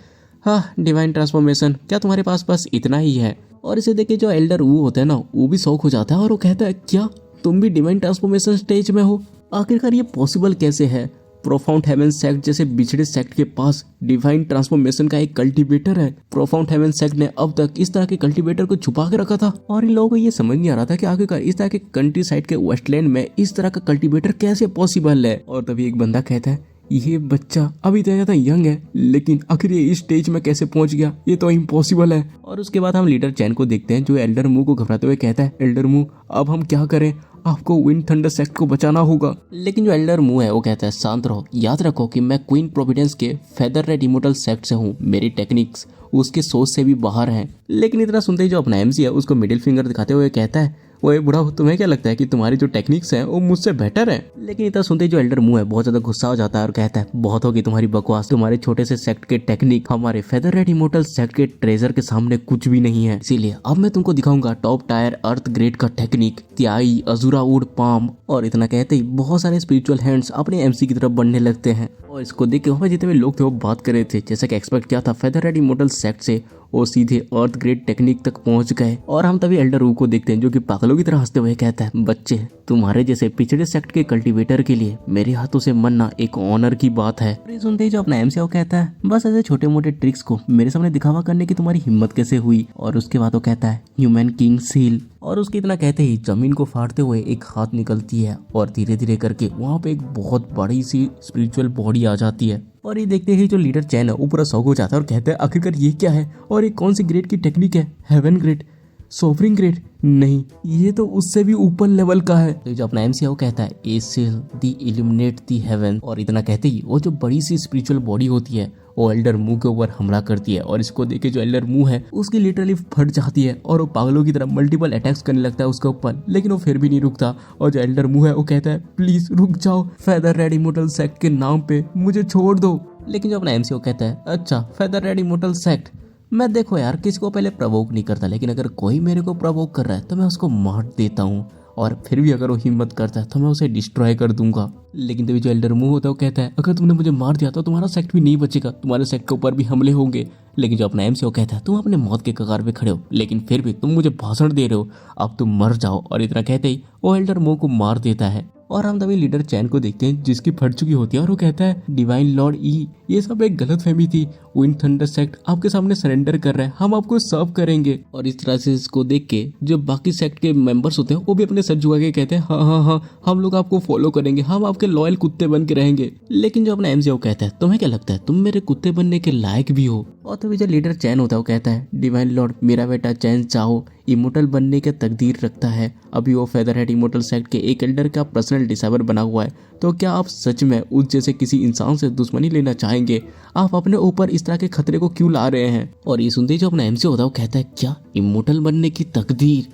हाँ डिवाइन ट्रांसफॉर्मेशन क्या तुम्हारे पास बस इतना ही है। और इसे देख के जो एल्डर वो होता है ना वो भी शौक हो जाता है और वो कहता है, क्या तुम भी डिवाइन ट्रांसफॉर्मेशन स्टेज में हो, आखिरकार ये पॉसिबल कैसे है, प्रोफाउंड हेवन सेक्ट जैसे बिछड़े सेक्ट के पास डिवाइन ट्रांसफॉर्मेशन का एक कल्टीवेटर है। प्रोफाउंड हेवन सेक्ट ने अब तक इस तरह के कल्टीवेटर को छुपा के रखा था और इन लोगों को ये समझ नहीं आ रहा था कि आखिरकार इस तरह के कंट्री साइड के वेस्टलैंड में इस तरह का कल्टीवेटर कैसे पॉसिबल है। और तभी एक बंदा कहता है, ये बच्चा अभी तो ज्यादा यंग है, लेकिन आखिर ये इस स्टेज में कैसे पहुंच गया, ये तो इम्पॉसिबल है। और उसके बाद हम लीडर चैन को देखते हैं जो एल्डर मू को घबराते हुए कहता है, एल्डर मू अब हम क्या करें, आपको विंड थंडर सेक्ट को बचाना होगा। लेकिन जो एल्डर मू है वो कहता है, शांत रहो, याद रखो कि मैं क्वीन प्रोविडेंस के फेदर रेड इमोर्टल सेक्ट से हूँ, मेरी टेक्निक्स उसके सोच से भी बाहर हैं। लेकिन इतना सुनते ही जो अपना एमसी है उसको मिडिल फिंगर दिखाते हुए कहता है, ओए बुढ़ा, तुम्हें क्या लगता है कि तुम्हारी जो टेक्निक्स हैं वो मुझसे बेटर है। लेकिन इतना सुनते ही जो एल्डर मुंह है बहुत ज्यादा गुस्सा हो जाता है और कहता है, बहुत होगी तुम्हारी बकवास, तुम्हारे छोटे से सेक्ट के टेक्निक हमारे फेदर रेड इमोर्टल सेक्ट के ट्रेजर के सामने कुछ भी नहीं है। इसीलिए अब मैं तुमको दिखाऊंगा टॉप टायर अर्थ ग्रेड का टेक्निक, त्याई, अजूरा वुड, पाम। और इतना कहते ही बहुत सारे स्पिरिचुअल हैंड्स अपने एमसी की तरफ बढ़ने लगते हैं। और इसको देख के वहाँ जितने भी लोग थे वो बात कर रहे थे, जैसा कि एक्सपेक्ट किया था फेदर रेड इमोर्टल सेक्ट से वो सीधे अर्थ ग्रेड टेक्निक तक पहुंच गए। और हम तभी एल्डर रू को देखते हैं जो कि पागलों की तरह हंसते हुए कहता है, बच्चे, तुम्हारे जैसे पिछड़े सेक्ट के कल्टीवेटर के लिए मेरे हाथों से मरना एक ऑनर की बात है। सुनते ही जो अपना एमसी कहता है, बस ऐसे छोटे मोटे ट्रिक्स को मेरे सामने दिखावा करने की तुम्हारी हिम्मत कैसे हुई। और उसके बाद वो कहता है, ह्यूमन किंग सील। और उसके इतना कहते ही जमीन को फाड़ते हुए एक हाथ निकलती है और धीरे धीरे करके वहाँ पे एक बहुत बड़ी सी स्पिरिचुअल बॉडी आ जाती है। और ये देखते ही जो लीडर चैन है वो पूरा शौक हो जाता है और कहता है, आखिरकार ये क्या है और ये कौन सी ग्रेड की टेक्निक है, हेवन ग्रेड, सोवरिंग ग्रेड? नहीं, ये तो उससे भी ऊपर लेवल का है। तो जो अपना एमसी है वो कहता है, ए सील दी इल्यूमिनेट दी हेवन। और इतना कहते ही वो जो बड़ी सी स्पिरिचुअल बॉडी होती है वो एल्डर मू के ऊपर हमला करती है। और इसको देख के जो एल्डर मू है उसकी लिटरली फट जाती है और वो पागलों की तरह मल्टीपल अटैक्स करने लगता है उसके ऊपर, लेकिन वो फिर भी नहीं रुकता। और जो एल्डर मू है वो कहता है, प्लीज रुक जाओ, फेदर रेड इमोर्टल सेक्ट के नाम पे मुझे छोड़ दो। लेकिन जो अपना एमसी वो कहता है, अच्छा फेदर रेड इमोर्टल सेक्ट, मैं देखो यार किसी को पहले प्रवोक नहीं करता, लेकिन अगर कोई मेरे को प्रवोक कर रहा है तो मैं उसको मार देता हूँ, और फिर भी अगर वो हिम्मत करता है तो मैं उसे डिस्ट्रॉय कर दूंगा। लेकिन तभी जो एल्डर मुंह होता है वो कहता है, अगर तुमने मुझे मार दिया तो तुम्हारा सेक्ट भी नहीं बचेगा, तुम्हारे सेक्ट के ऊपर भी हमले होंगे। लेकिन जो अपना एमसी वो कहता है, तुम अपने मौत के कगार पे खड़े हो, लेकिन फिर भी तुम मुझे भाषण दे रहे हो, अब तुम मर जाओ। और इतना कहते ही वो एल्डर मुंह को मार देता है। और हम तभी लीडर चैन को देखते हैं जिसकी फट चुकी होती है और वो कहता है, डिवाइन लॉर्ड ई, ये सब एक गलत फहमी थी, विंड थंडर सेक्ट आपके सामने सरेंडर कर रहे हैं, हम आपको सर्व करेंगे। और इस तरह से इसको देख के जो बाकी सेक्ट के मेंबर्स होते हैं वो भी अपने सर झुका के कहते हैं, हाँ हाँ हाँ, हम लोग आपको फॉलो करेंगे, हम आपके लॉयल कुत्ते बन के रहेंगे। लेकिन जो अपना एमसी वो कहता है, तुम्हें क्या लगता है तुम मेरे कुत्ते बनने के लायक भी हो? और तभी जो लीडर चैन होता है वो कहता है, डिवाइन लॉर्ड, मेरा बेटा चैन चाहो इमोर्टल बनने का तकदीर रखता है, अभी वो फेदर हेड इमोर्टल सेक्ट के एक एल्डर का पर्सनल डिसाइवर बना हुआ है, तो क्या आप सच में उस जैसे किसी इंसान से दुश्मनी लेना चाहेंगे? आप अपने ऊपर इस तरह के खतरे को क्यों ला रहे हैं? और ये सुनते ही जो अपना एमसी होता है वो कहता है, क्या इमोर्टल बनने की तकदीर?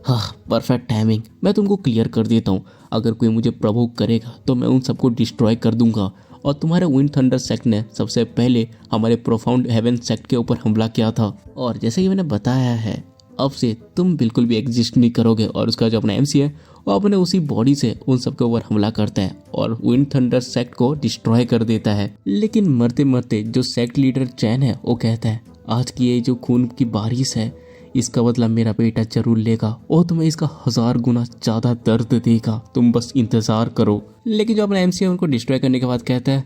हाँ, परफेक्ट टाइमिंग, मैं तुमको क्लियर कर देता हूँ, अगर कोई मुझे प्रवोक करेगा तो मैं उन सबको डिस्ट्रॉय कर दूंगा। और तुम्हारे विंड थंडर सेक्ट ने सबसे पहले हमारे प्रोफाउंड हेवन सेक्ट के ऊपर हमला किया था, और जैसे कि मैंने बताया है अब से तुम बिल्कुल भी एग्जिस्ट नहीं करोगे। और उसका जो अपना एमसी है वो अपने उसी बॉडी से उन सबके ऊपर हमला करता है और विंड थंडर सेक्ट को डिस्ट्रॉय कर देता है। लेकिन मरते मरते जो सेक्ट लीडर चैन है वो कहता है, आज की ये जो खून की बारिश है इसका बदला मेरा बेटा जरूर लेगा, और तुम्हें इसका 1000 गुना ज्यादा दर्द देगा, तुम बस इंतजार करो। लेकिन जो अपना एमसी है उनको डिस्ट्रॉय करने के बाद कहता है,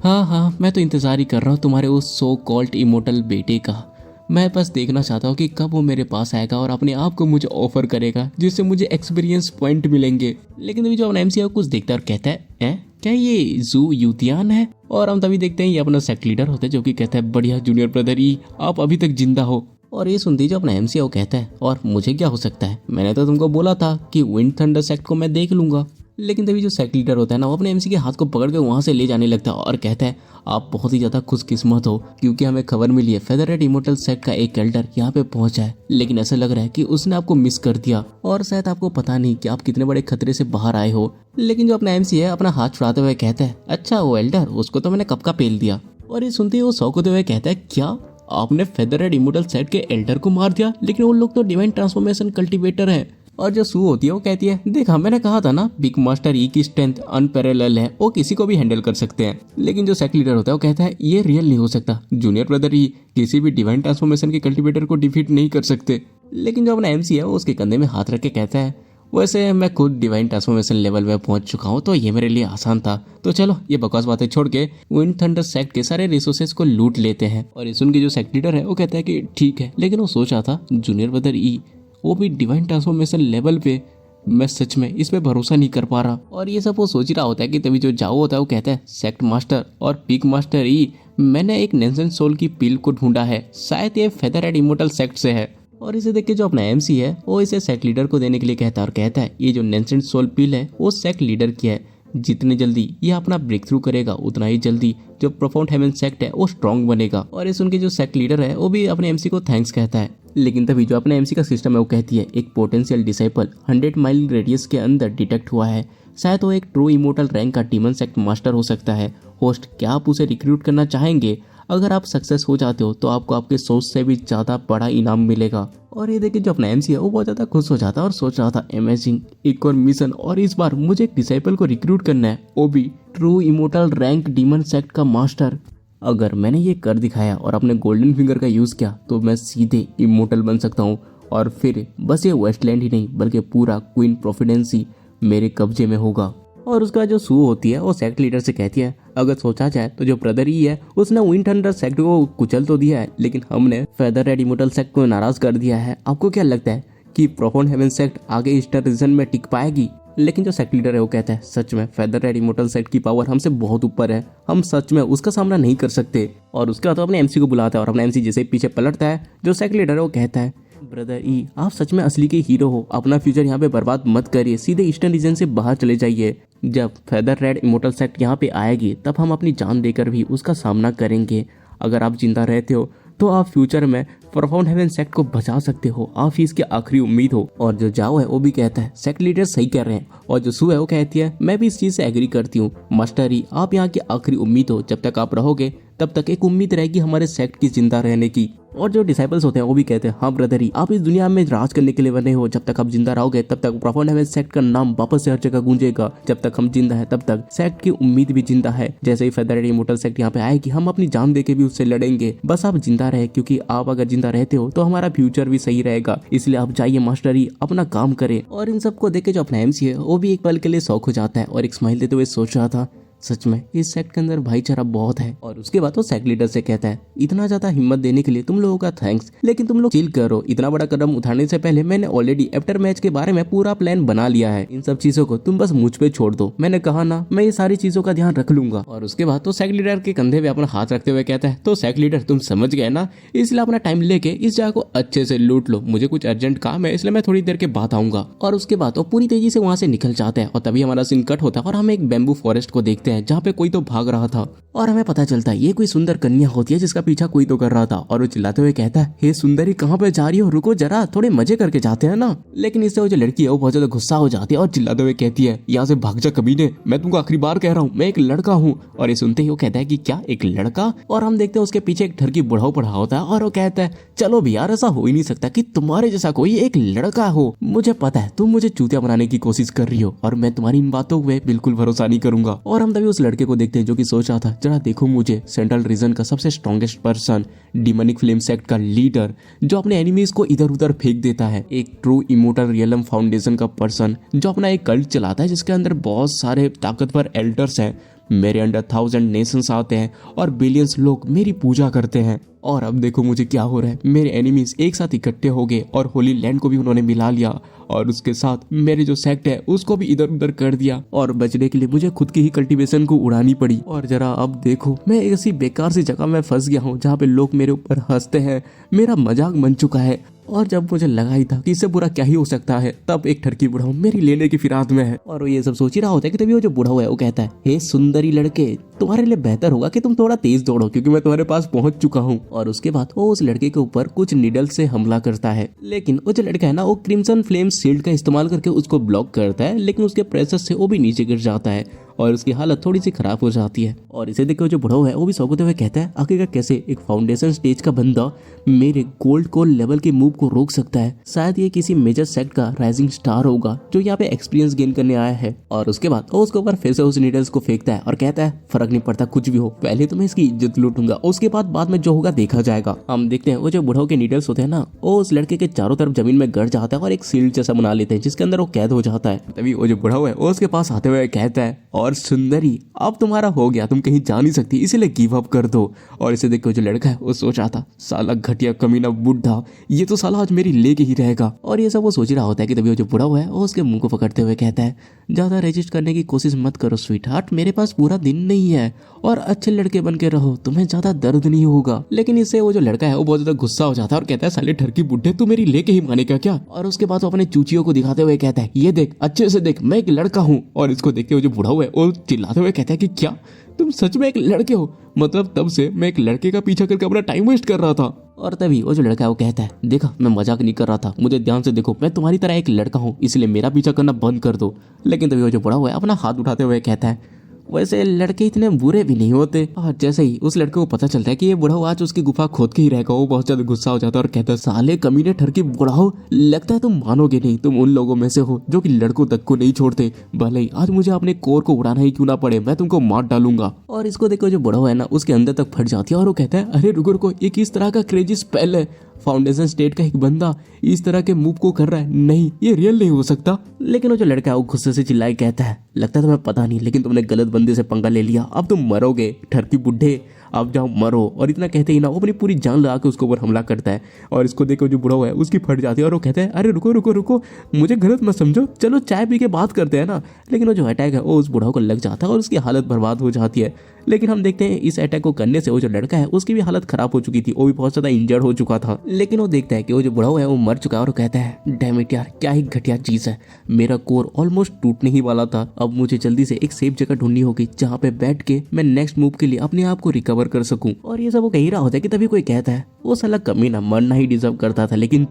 हाँ हाँ, मैं तो इंतजार ही कर रहा हूँ तुम्हारे उस सो कॉल्ड इमोर्टल बेटे का, मैं बस देखना चाहता हूँ कि कब वो मेरे पास आएगा और अपने आप को मुझे ऑफर करेगा, जिससे मुझे एक्सपीरियंस पॉइंट मिलेंगे। लेकिन अभी जो अपना एमसी है कुछ देखता है और कहता है, क्या ये जू यूतियान है? और हम तभी देखते हैं ये अपना सेक्ट लीडर होता है जो कि कहता है, बढ़िया जूनियर ब्रदर ई, आप अभी तक जिंदा हो। और ये सुनते ही जो अपना एमसी है वो कहता है, और मुझे क्या हो सकता है, मैंने तो तुमको बोला था कि विंड थंडर सेक्ट को मैं देख लूंगा। लेकिन तभी जो सेक्ट लीडर होता है ना वो अपने एमसी के हाथ को पकड़ के वहां से ले जाने लगता है और कहता है, आप बहुत ही ज्यादा खुशकिस्मत हो, क्योंकि हमें खबर मिली है फेदर रेड इमोर्टल सेक्ट का एक एल्डर यहाँ पे पहुंचा है, लेकिन ऐसा लग रहा है कि उसने आपको मिस कर दिया और शायद आपको पता नहीं कि आप कितने बड़े खतरे से बाहर आए हो। लेकिन जो अपना एमसी है अपना हाथ छुड़ाते हुए कहता है, अच्छा वो एल्डर, उसको तो मैंने कब का पेल दिया। और ये सुनते ही वो शौक होते हुए कहता है, क्या आपने फेदर रेड इमोर्टल सेक्ट के एल्डर को मार दिया? लेकिन वो लोग तो डिवाइन ट्रांसफॉर्मेशन कल्टीवेटर है। और जो सू होती है वो कहती है, देखा मैंने कहा था ना, बिग मास्टर ई की स्ट्रेंथ अनपैरेलल है, वो किसी को भी हैंडल कर सकते हैं। लेकिन जो सेक्ट लीडर होता है वो कहता है, ये रियल नहीं हो सकता, जूनियर ब्रदर ई किसी भी डिवाइन ट्रांसफॉर्मेशन के कल्टीवेटर को डिफीट नहीं कर सकते। लेकिन जो अपना एमसी है वो उसके कंधे में हाथ रख के कहता है, वैसे मैं खुद डिवाइन ट्रांसफॉर्मेशन लेवल में पहुंच चुका हूँ, तो ये मेरे लिए आसान था, तो चलो ये बकवास बातें छोड़ के विंड थंडर सेक्ट के सारे रिसोर्सेज को लूट लेते हैं। और ये सुन के जो सेक्ट लीडर है वो कहता है कि ठीक है, लेकिन वो सोच रहा था जूनियर ब्रदर ई वो भी डिवाइन ट्रांसफॉर्मेशन लेवल पे मैं सच में इसमें भरोसा नहीं कर पा रहा। और ये सब वो सोच ही रहा होता है कि तभी जो जाओ होता है वो कहता है, सेक्ट मास्टर और पिक मास्टर ई, मैंने एक नेंसन सोल की पील को ढूंढा है, शायद ये फेदरहेड इमोर्टल सेक्ट से है। और इसे देख के जो अपना एमसी है वो इसे सेक्ट लीडर को देने के लिए कहता है और कहता है ये जो नेंसन सोल पील है वो सेक्ट लीडर की है, जितनी जल्दी ये अपना ब्रेक थ्रू करेगा उतना ही जल्दी जो प्रोफाउंड हेवन सेक्ट है वो स्ट्रांग बनेगा। और इस उनके जो सेक्ट लीडर है वो भी अपने एमसी को थैंक्स कहता है। लेकिन तभी जो अपने एमसी का सिस्टम है वो कहती है एक पोटेंशियल डिसाइपल 100 माइल रेडियस के अंदर डिटेक्ट हुआ है, शायद वो एक ट्रू इमोर्टल रैंक का डीमन सेक्ट मास्टर हो सकता है। होस्ट, क्या आप उसे रिक्रूट करना चाहेंगे? अगर आप सक्सेस हो जाते हो तो आपको आपके सोच से भी ज्यादा बड़ा इनाम मिलेगा। और ये देखिए जो अपना एमसी है वो बहुत ज्यादा खुश हो जाता है और सोच रहा था, अमेजिंग, एक और मिशन, और इस बार मुझे एक डिसाइपल को रिक्रूट करना है, वो भी true immortal rank demon sect का मास्टर। अगर मैंने ये कर दिखाया और अपने गोल्डन फिंगर का यूज किया तो मैं सीधे इमोर्टल बन सकता हूँ और फिर बस ये वेस्टलैंड ही नहीं बल्कि पूरा क्वीन प्रोफिडेंसी मेरे कब्जे में होगा। और उसका जो सू होती है वो सेक्ट लीडर से कहती है, अगर सोचा जाए तो जो ब्रदर ही है उसने विंड थंडर सेक्ट को कुचल तो दिया है, लेकिन हमने फेदरहेड इमोर्टल सेक्ट को नाराज कर दिया है। आपको क्या लगता है कि प्रोफाउंड हेवन सेक्ट आगे ईस्टर्न रीजन में टिक पाएगी? लेकिन जो सेक्ट लीडर है वो कहता है, सच में फेदरहेड इमोर्टल सेक्ट की पावर हमसे बहुत ऊपर है, हम सच में उसका सामना नहीं कर सकते। और उसके बाद अपने एमसी को बुलाता है और अपना एमसी जैसे पीछे पलटता है जो सेक्ट लीडर है वो कहता है, ब्रदर ई, आप सच में असली के हीरो हो, अपना फ्यूचर यहाँ पे बर्बाद मत करिए, सीधे ईस्टर्न रीजन से बाहर चले जाइए। जब फेदरहेड इमोर्टल सेक्ट यहाँ पे आएगी तब हम अपनी जान देकर भी उसका सामना करेंगे। अगर आप जिंदा रहते हो तो आप फ्यूचर में प्रोफाउंड हेवन सेक्ट को बचा सकते हो, आप ही इसकी आखिरी उम्मीद हो। और जो जाओ है वो भी कहता है, सेक्ट लीडर सही कह रहे हैं। और जो सू है वो कहती है, मैं भी इस चीज से एग्री करती हूँ मास्टर ई, आप यहाँ की आखिरी उम्मीद हो, जब तक आप रहोगे तब तक एक उम्मीद रहेगी हमारे सेक्ट की जिंदा रहने की। और जो डिसाइपल्स होते हैं वो भी कहते हैं, हाँ ब्रदर ही, आप इस दुनिया में राज करने के लिए बने हो, जब तक आप जिंदा रहोगे तब तक प्रोफाउंड हेवन सेक्ट का नाम वापस से हर जगह गूंजेगा, जब तक हम जिंदा है तब तक सेक्ट की उम्मीद भी जिंदा है। जैसे ही फेदरहेड इमोर्टल सेक्ट यहाँ पे आएगी हम अपनी जान देके भी उससे लड़ेंगे, बस आप जिंदा रहे, क्योंकि आप अगर जिंदा रहते हो तो हमारा फ्यूचर भी सही रहेगा, इसलिए आप जाइए मास्टर ही, अपना काम करें। और इन सबको देख के जो अपना एमसी है वो भी एक पल के लिए शौक हो जाता है और एक स्माइल देते हुए सोच रहा था, सच में इस सेक्ट के अंदर भाईचारा बहुत है। और उसके बाद वो सेक्ट लीडर से कहता है, इतना ज्यादा हिम्मत देने के लिए तुम लोगों का थैंक्स, लेकिन तुम लोग चिल करो, इतना बड़ा कदम उठाने से पहले मैंने ऑलरेडी आफ्टर मैच के बारे में पूरा प्लान बना लिया है, इन सब चीजों को तुम बस मुझ पे छोड़ दो, मैंने कहा ना मैं ये सारी चीजों का ध्यान रख लूंगा। और उसके बाद तो सेक्ट लीडर के कंधे पे अपना हाथ रखते हुए कहता है, तो सेक्ट लीडर तुम समझ गए ना, इसलिए अपना टाइम लेके इस जगह को अच्छे से लूट लो, मुझे कुछ अर्जेंट काम है इसलिए मैं थोड़ी देर के बाद आऊंगा। और उसके बाद वो पूरी तेजी से वहां से निकल जाते हैं और तभी हमारा सीन कट होता है और हम एक बैम्बू फॉरेस्ट को देखते हैं जहाँ पे कोई तो भाग रहा था और हमें पता चलता है ये कोई सुंदर कन्या होती है जिसका पीछा कोई तो कर रहा था। और वो चिल्लाते हुए कहता है, हे सुंदरी कहाँ पे जा रही हो, रुको जरा, थोड़े मजे करके जाते हैं ना। लेकिन इससे वो जो लड़की है वो बहुत ज्यादा गुस्सा हो जाती है और चिल्लाते हुए कहती है, यहाँ से भाग जा कमीने, मैं तुमको आखिरी बार कह रहा हूँ, मैं एक लड़का हूँ। और ये सुनते ही वो कहता है कि क्या एक लड़का? और हम देखते हैं उसके पीछे एक ठरकी बुढ़ाऊ पड़ा होता है और वो कहता है, चलो भी यार, ऐसा हो ही नहीं सकता कि तुम्हारे जैसा कोई एक लड़का हो, मुझे पता है तुम मुझे चूतिया बनाने की कोशिश कर रही हो और मैं तुम्हारी इन बातों पे बिल्कुल भरोसा नहीं करूंगा। और हम तभी उस लड़के को देखते हैं जो कि सोच रहा था, जरा देखो मुझे, सेंट्रल रीजन का सबसे strongest person, demonic flame sect का लीडर जो अपने एनिमीज को इधर उधर फेंक देता है, एक ट्रू इमोर्टल रियलम फाउंडेशन का पर्सन जो अपना एक कल्ट चलाता है जिसके अंदर बहुत सारे ताकतवर एल्डर्स हैं, मेरे अंडर 1000 नेशंस आते हैं और बिलियंस लोग मेरी पूजा करते हैं। और अब देखो मुझे क्या हो रहा है, मेरे एनिमीज एक साथ इकट्ठे हो गए और होली लैंड को भी उन्होंने मिला लिया और उसके साथ मेरे जो सेक्ट है उसको भी इधर उधर कर दिया और बचने के लिए मुझे खुद की ही कल्टीवेशन को उड़ानी पड़ी। और जरा अब देखो मैं एक ऐसी बेकार सी जगह में फंस गया हूँ जहाँ पे लोग मेरे ऊपर हंसते हैं, मेरा मजाक बन चुका है। और जब मुझे लगा ही था कि इससे बुरा क्या ही हो सकता है, तब एक ठरकी बुढ़ाऊ मेरी लेने की फिराक में है। और वो ये सब सोच ही रहा होता है कि तभी वो जो बुढ़ाऊ है वो कहता है, हे सुंदरी लड़के, तुम्हारे लिए बेहतर होगा कि तुम थोड़ा तेज दौड़ो क्योंकि मैं तुम्हारे पास पहुंच चुका हूँ। और उसके बाद वो उस लड़के के ऊपर कुछ नीडल से हमला करता है, लेकिन वो जो लड़का है ना वो क्रिम्सन फ्लेम शील्ड का इस्तेमाल करके उसको ब्लॉक करता है, लेकिन उसके प्रेशर से वो भी नीचे गिर जाता है और उसकी हालत थोड़ी सी खराब हो जाती है। और इसे देखकर जो बुढ़ाऊ है वो भी सौंकते हुए कहता है, आखिरकार कैसे एक फाउंडेशन स्टेज का बंदा मेरे गोल्ड कोल लेवल के मूव को रोक सकता है, शायद ये किसी मेजर सेक्ट का राइजिंग स्टार होगा जो यहाँ पे एक्सपीरियंस गेन करने आया है। और उसके बाद वो उसके ऊपर फिर से उस नीडल्स को फेंकता है और कहता है, फर्क नहीं पड़ता कुछ भी हो, पहले तो मैं इसकी इज्जत लूटूंगा, उसके बाद में जो होगा देखा जाएगा। हम देखते हैं वो जो बुढ़ाऊ के नीडल्स होते हैं ना वो उस लड़के के चारों तरफ जमीन में गड़ जाता है और एक सील्ड जैसा बना लेते हैं जिसके अंदर वो कैद हो जाता है। तभी वो जो बुढ़ाऊ है वो उसके पास आते हुए कहता है, और सुंदरी अब तुम्हारा हो गया, तुम कहीं जा नहीं सकती, इसीलिए गिव अप कर दो। और इसे देख के जो लड़का है वो सोच रहा था साला घटिया कमीना बुढ़ा, ये तो साला आज मेरी लेके ही रहेगा। और ये सब वो सोच रहा होता है कि तभी वो जो बुढ़ा हुआ है वो उसके मुंह को पकड़ते हुए कहता है ज्यादा रेजिस्ट करने की कोशिश मत करो स्वीट हार्ट, मेरे पास पूरा दिन नहीं है और अच्छे लड़के बन के रहो, तुम्हें ज्यादा दर्द नहीं होगा। लेकिन इससे वो जो लड़का है वो बहुत ज्यादा गुस्सा हो जाता है और कहता है साले ठरकी बुढ़े तू मेरी लेके ही मानेगा क्या। और उसके बाद वो अपने चूचियों को दिखाते हुए कहता है ये देख अच्छे से देख मैं एक लड़का हूँ। और इसको देख के वो जो बुढ़ा हुआ है वो चिल्लाते हुए कहता है कि क्या तुम सच में एक लड़के हो, मतलब तब से मैं एक लड़के का पीछा करके अपना टाइम वेस्ट कर रहा था। और तभी वो जो लड़का है वो कहता है देखा मैं मजाक नहीं कर रहा था, मुझे ध्यान से देखो मैं तुम्हारी तरह एक लड़का हूँ, इसलिए मेरा पीछा करना बंद कर दो। लेकिन तभी वो जो बुढ़ा हुआ है अपना हाथ उठाते हुए कहता है वैसे लड़के इतने बुरे भी नहीं होते। और जैसे ही उस लड़के को पता चलता है कि ये बुढ़ा आज उसकी गुफा खोद के ही रहेगा, वो बहुत ज्यादा गुस्सा हो जाता है और कहता है साले कमीने ठरकी बुढ़ाओ, लगता है तुम मानोगे नहीं, तुम उन लोगों में से हो जो कि लड़कों तक को नहीं छोड़ते, भले ही आज मुझे अपने कोर को उड़ाना ही क्यों ना पड़े, मैं तुमको मार डालूंगा। और इसको देखो जो बुढ़ा है ना उसके अंदर तक फट जाती है और वो कहता है अरे रुको रुको, एक इस तरह का क्रेजी स्पेल है, फाउंडेशन स्टेट का एक बंदा इस तरह के मूव को कर रहा है, नहीं ये रियल नहीं हो सकता। लेकिन वो जो लड़का है वो गुस्से से चिल्लाए कहता है लगता है तुम्हें पता नहीं, लेकिन तुमने गलत बंदे से पंगा ले लिया, अब तुम मरोगे ठरकी बुढ़े, अब जाओ मरो। और इतना कहते ही ना वो अपनी पूरी जान लगा के उसके ऊपर हमला करता है। और इसको देखो जो बुढ़ा हुआ है उसकी फट जाती है और वो कहता है अरे रुको रुको रुको, मुझे गलत मत समझो, चलो चाय पी के बात करते हैं ना। लेकिन वो जो अटैक है वो उस बुढ़ा को लग जाता है और उसकी हालत बर्बाद हो जाती है। लेकिन हम देखते हैं इस अटैक को करने से वो जो लड़का है उसकी भी हालत खराब हो चुकी थी, वो भी बहुत ज्यादा इंजर्ड हो चुका था। लेकिन वो देखता है कि वो जो बुढ़ा हुआ है वो मर चुका है और वो कहता है डैम इट यार क्या ही घटिया चीज है, मेरा कोर ऑलमोस्ट टूटने ही वाला था, अब मुझे जल्दी से एक सेफ जगह ढूंढनी होगी जहाँ पे बैठ के मैं नेक्स्ट मूव के लिए अपने आप को रिकवर कर सकूं। और ये सब वो कह रहा होता है कि तभी कोई कहता है वो साला कमीना मरना ही डिजर्व करता था, लेकिन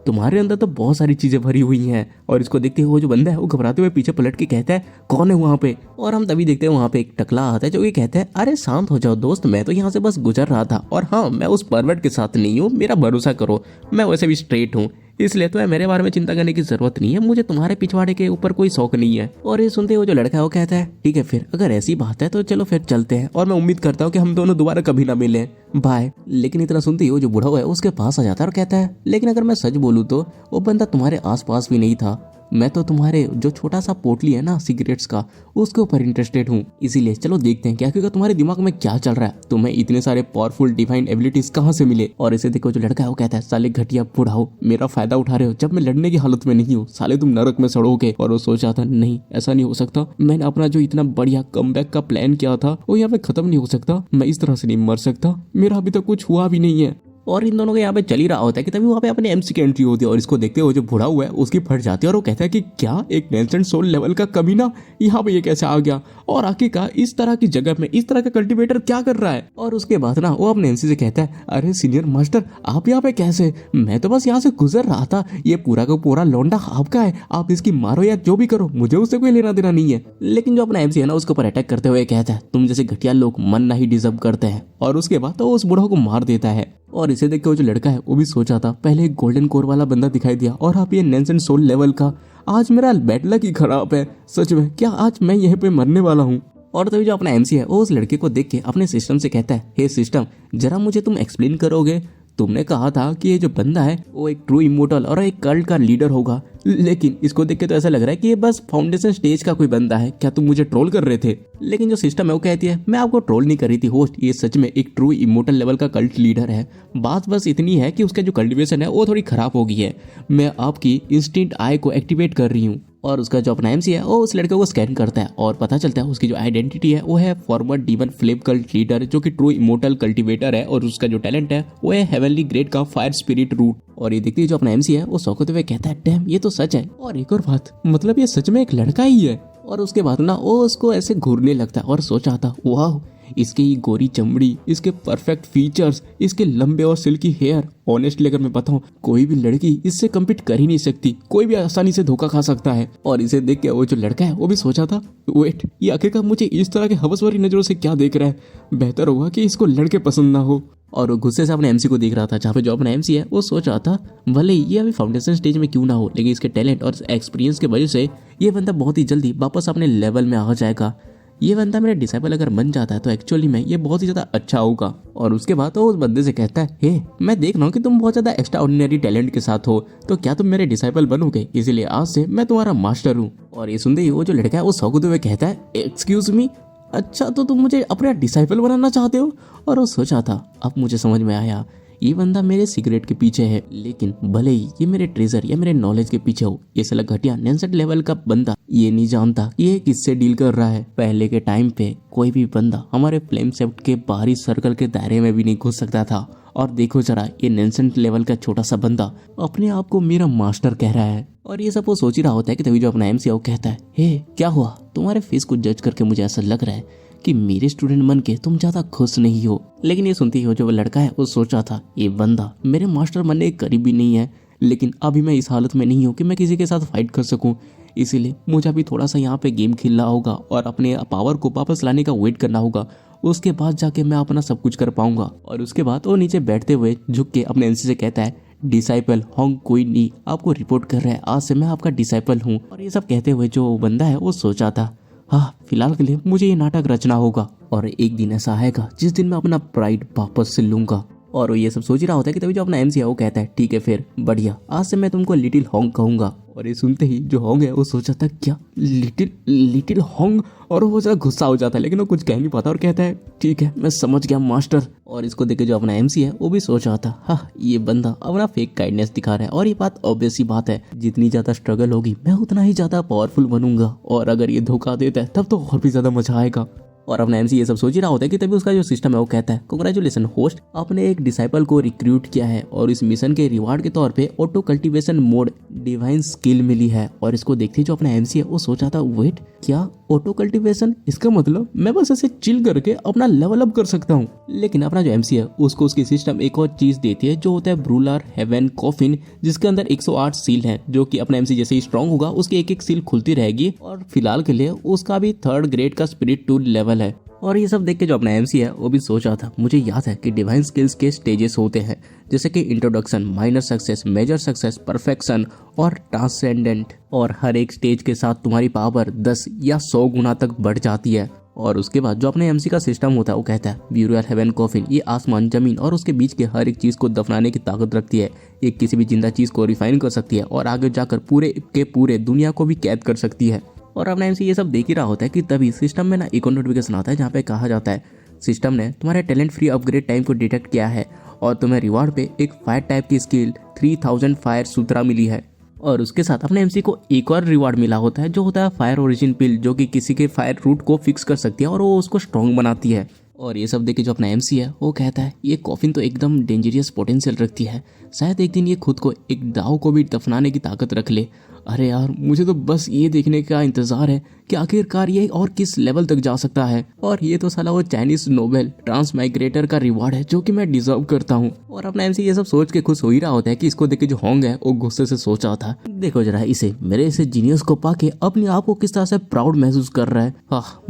तुम्हारे अंदर तो बहुत सारी चीजें भरी हुई हैं। और इसको देखते हुए जो बंदा है वो घबराते हुए पीछे पलट के कहता है कौन है वहाँ पे। और हम तभी देखते हैं वहाँ पे एक टकला आता है जो ये कहता है अरे शांत हो जाओ दोस्त, मैं तो यहाँ से बस गुजर रहा था, और हाँ मैं उस परवर्ट के साथ नहीं हूँ, मेरा भरोसा करो, मैं वैसे भी स्ट्रेट हूँ, इसलिए तो मेरे बारे में चिंता करने की जरूरत नहीं है, मुझे तुम्हारे पिछवाड़े के ऊपर कोई शौक नहीं है। और ये सुनते हुए जो लड़का है वो कहता है ठीक है फिर अगर ऐसी बात है तो चलो फिर चलते हैं, और मैं उम्मीद करता हूँ कि हम दोनों दोबारा कभी ना मिलें, बाय। लेकिन इतना सुनते ही वो जो बूढ़ा हुआ है उसके पास आ जाता है और कहता है लेकिन अगर मैं सच बोलूँ तो वो बंदा तुम्हारे आसपास भी नहीं था, मैं तो तुम्हारे जो छोटा सा पोटली है ना सिगरेट्स का उसके ऊपर इंटरेस्टेड हूँ, इसीलिए चलो देखते हैं क्या क्योंकि तुम्हारे दिमाग में क्या चल रहा है, तुम्हें इतने सारे पावरफुल डिवाइन एबिलिटीज कहाँ से मिले। और इसे देखो जो लड़का है वो कहता है साले घटिया बुढ़ाओ, मेरा फायदा उठा रहे हो जब मैं लड़ने की हालत में नहीं हूँ, साले तुम नरक में सड़ोगे। और वो सोच रहा था नहीं ऐसा नहीं हो सकता, मैंने अपना जो इतना बढ़िया कमबैक का प्लान किया था वो यहाँ पे खत्म नहीं हो सकता, मैं इस तरह से नहीं मर सकता, मेरा अभी तक कुछ हुआ भी नहीं है। और इन दोनों के यहाँ पे चल ही रहा होता है कि तभी वहाँ पे अपने एमसी की एंट्री होती है। और इसको देखते हुए जो बूढ़ा हुआ है उसकी फट जाती है और वो कहता है कि क्या एक नेल्सन सोल लेवल का कमीना यहाँ पे ये कैसे आ गया, और आखिरकार इस तरह की जगह में इस तरह का कल्टीवेटर क्या कर रहा है। और उसके बाद ना वो अपने एमसी से कहता है अरे सीनियर मास्टर आप यहाँ पे कैसे, मैं तो बस यहाँ से गुजर रहा था, ये पूरा का पूरा लौंडा आपका है, आप इसकी मारो या जो भी करो, मुझे उससे कोई लेना देना नहीं है। लेकिन जो अपना एमसी है ना उसके ऊपर अटैक करते हुए कहता है तुम जैसे घटिया लोग मरना ही डिजर्व करते हैं। और उसके बाद तो उस बूढ़ा को मार देता है। और इसे देख के वो जो लड़का है वो भी सोचा था पहले एक गोल्डन कोर वाला बंदा दिखाई दिया और आप ये नेल्सन सोल लेवल का, आज मेरा बैड लक ही खराब है सच में, क्या आज मैं यहीं पे मरने वाला हूँ। और तभी जो अपना एमसी है वो उस लड़के को देख के अपने सिस्टम से कहता है हे सिस्टम जरा मुझे तुम एक्सप्लेन करोगे, तुमने कहा था कि ये जो बंदा है वो एक ट्रू इमोर्टल और एक कल्ट का लीडर होगा, लेकिन इसको देख के तो ऐसा लग रहा है कि ये बस फाउंडेशन स्टेज का कोई बंदा है, क्या तुम मुझे ट्रोल कर रहे थे। लेकिन जो सिस्टम है वो कहती है मैं आपको ट्रोल नहीं कर रही थी होस्ट, ये सच में एक ट्रू इमोर्टल लेवल का कल्ट लीडर है, बात बस इतनी है कि उसका जो कल्टिवेशन है वो थोड़ी खराब हो गई है, मैं आपकी इंस्टिंक्ट आई को एक्टिवेट कर रही हूँ। और उसका जो अपना एमसी है वो उस लड़के को स्कैन करता है और पता चलता है उसकी जो आइडेंटिटी है वो है farmer demon flame cult leader जो कि ट्रू इमोर्टल कल्टिवेटर है, और उसका जो टैलेंट है वो है हेवनली ग्रेड का फायर स्पिरिट रूट। और ये देखती है जो अपना एमसी है वो सौखते हुए कहता है डैम ये तो सच है, और एक और बात मतलब ये सच में एक लड़का ही है। और उसके बाद ना वो उसको ऐसे घूरने लगता है और सोचा था वाह इसकी ये गोरी चमड़ी, इसके परफेक्ट फीचर्स, इसके लंबे और सिल्की हेयर, ऑनेस्टली अगर मैं बताऊं कोई भी लड़की इससे कम्पीट कर ही नहीं सकती, कोई भी आसानी से धोखा खा सकता है। और इसे देख के वो जो लड़का है वो भी सोचा था वेट ये आखिरकार मुझे इस तरह के हवस भरी नजरों से क्या देख रहा है, बेहतर होगा कि इसको लड़के पसंद ना हो। और वो गुस्से से अपने एमसी को देख रहा था, जहाँ पे जो अपना एमसी है वो सोच रहा था भले ये अभी फाउंडेशन स्टेज में क्यों ना हो, लेकिन इसके टैलेंट और एक्सपीरियंस की वजह से ये बंदा बहुत ही जल्दी वापस अपने लेवल में आ जाएगा, ये बंदा मेरा डिसाइपल अगर बन जाता है तो एक्चुअली में ये बहुत ही ज्यादा अच्छा होगा। और उसके बाद वो उस बंदे से कहता है, हे मैं देख रहा हूँ कि तुम बहुत ज्यादा एक्स्ट्रा ऑर्डिनरी टैलेंट के साथ हो, तो क्या तुम मेरे डिसाइपल बनोगे? इसीलिए आज से मैं तुम्हारा मास्टर हूँ। और ये सुनते ही वो जो लड़का है वो सौंकते हुए कहता है, एक्सक्यूज मी, अच्छा तो तुम मुझे अपना डिसाइपल बनाना चाहते हो? और वो सोचा था अब मुझे समझ में आया, ये बंदा मेरे सिगरेट के पीछे है, लेकिन भले ही ये मेरे ट्रेजर या मेरे नॉलेज के पीछे हो, ये साला घटिया नैनसेट लेवल का बंदा ये नहीं जानता कि ये किससे डील कर रहा है। पहले के टाइम पे कोई भी बंदा हमारे फ्लेम सेफ्ट के बाहरी सर्कल के दायरे में भी नहीं घुस सकता था, और देखो जरा ये नैनसेट लेवल का छोटा सा बंदा अपने आप को मेरा मास्टर कह रहा है। और ये सब वो सोच ही रहा होता है कि तभी जो अपना एमसी है वो कहता है, हे क्या हुआ? तुम्हारे फेस को जज करके मुझे ऐसा लग रहा है कि मेरे स्टूडेंट बन के तुम ज्यादा खुश नहीं हो। लेकिन ये सुनती हो जो वो लड़का है वो सोचा था, ये बंदा मेरे मास्टर बनने के करीब भी नहीं है, लेकिन अभी मैं इस हालत में नहीं हूँ कि मैं किसी के साथ फाइट कर सकूं, इसीलिए मुझे अभी थोड़ा सा यहाँ पे गेम खेलना होगा और अपने पावर को वापस लाने का वेट करना होगा, उसके बाद जाके मैं अपना सब कुछ कर पाऊंगा। और उसके बाद वो नीचे बैठते हुए झुक के अपने एमसी से कहता है, डिसाइपल होंग कोई नहीं आपको रिपोर्ट कर रहा है, आज से मैं आपका डिसाइपल हूँ। और ये सब कहते हुए जो बंदा है वो सोचा था, हाँ फिलहाल के लिए मुझे ये नाटक रचना होगा और एक दिन ऐसा आएगा जिस दिन मैं अपना प्राइड वापस से लूंगा। और वो ये सब सोच रहा होता है कि तभी जो अपना एमसी है वो कहता है, ठीक है फिर बढ़िया, आज से मैं तुमको लिटिल होंग कहूंगा। और ये सुनते ही जो होंग है वो सोचा था, क्या लिटिल होंग? और वो जरा गुस्सा हो जाता है, लेकिन वो कुछ कह नहीं पाता और कहता है, ठीक है मैं समझ गया मास्टर। और इसको देख के जो अपना एमसी है वो भी सोच रहा था, हाँ ये बंदा अपना फेक काइंडनेस दिखा रहा है, और ये बात ऑब्वियस सी बात है, जितनी ज्यादा स्ट्रगल होगी मैं उतना ही ज्यादा पावरफुल बनूंगा, और अगर ये धोखा देता है तब तो और भी ज्यादा मजा आएगा। और अपना एमसी ये सब सोच ही रहा होता है कि तभी उसका जो सिस्टम है वो कहता है, कांग्रेचुलेशन होस्ट, आपने एक डिसाइपल को रिक्रूट किया है और इस मिशन के रिवार्ड के तौर पे auto cultivation mode divine skill मिली है। और इसको देखते जो अपना एमसी है वो सोचा था, वेट क्या ऑटो कल्टीवेशन? इसका मतलब मैं बस ऐसे चिल करके अपना लेवल अप कर सकता हूँ। लेकिन अपना जो एमसी है उसको उसकी सिस्टम एक और चीज देती है जो होता है ब्रूलर हेवन कॉफिन, जिसके अंदर 108 सील है, जो कि अपना एमसी जैसे ही स्ट्रॉन्ग होगा उसकी एक एक सील खुलती रहेगी। और फिलहाल के लिए उसका भी 3rd ग्रेड का स्पिरिट टूल लेवल है। और ये सब देख के जो अपना एमसी है वो भी सोच रहा था, मुझे याद है कि डिवाइन स्किल्स के स्टेजेस होते हैं, जैसे कि introduction, minor success, major success, perfection और ट्रांसेंडेंट, और हर एक स्टेज के साथ तुम्हारी पावर 10 या 100 गुना तक बढ़ जाती है। और उसके बाद जो अपने एमसी का सिस्टम होता है वो कहता है, ब्यूरल हेवन कॉफिन, ये आसमान जमीन और उसके बीच के हर एक चीज को दफनाने की ताकत रखती है, ये किसी भी जिंदा चीज को रिफाइन कर सकती है और आगे जाकर पूरे के पूरे दुनिया को भी कैद कर सकती है। और अपना एमसी ये सब देख ही रहा होता है कि तभी सिस्टम में ना एक और नोटिफिकेशन आता है जहाँ पे कहा जाता है, सिस्टम ने तुम्हारे टैलेंट फ्री अपग्रेड टाइम को डिटेक्ट किया है और तुम्हें रिवार्ड पे एक फायर टाइप की स्किल 3000 फायर सूत्रा मिली है। और उसके साथ अपने एमसी को एक और रिवार्ड मिला होता है जो होता है फायर ओरिजिन पिल, जो कि किसी के फायर रूट को फिक्स कर सकती है और वो उसको स्ट्रॉन्ग बनाती है। और ये सब देखे जो अपना एमसी है वो कहता है, ये कॉफिन तो एकदम डेंजरियस पोटेंशियल रखती है, शायद एक दिन ये खुद को एक दाव को भी दफनाने की ताकत रख ले। अरे यार मुझे तो बस ये देखने का इंतजार है कि आखिरकार ये और किस लेवल तक जा सकता है। और ये तो साला वो चाइनीज नोबेल ट्रांसमाइग्रेटर का रिवार्ड है जो कि मैं डिजर्व करता हूँ। और अपना एमसी ये सब सोच के खुश हो ही रहा होता है कि इसको देख के जो होंग है वो गुस्से से सोच रहा था, देखो जरा इसे, मेरे इसे जीनियस को पाके अपने आप को किस तरह से प्राउड महसूस कर रहा है।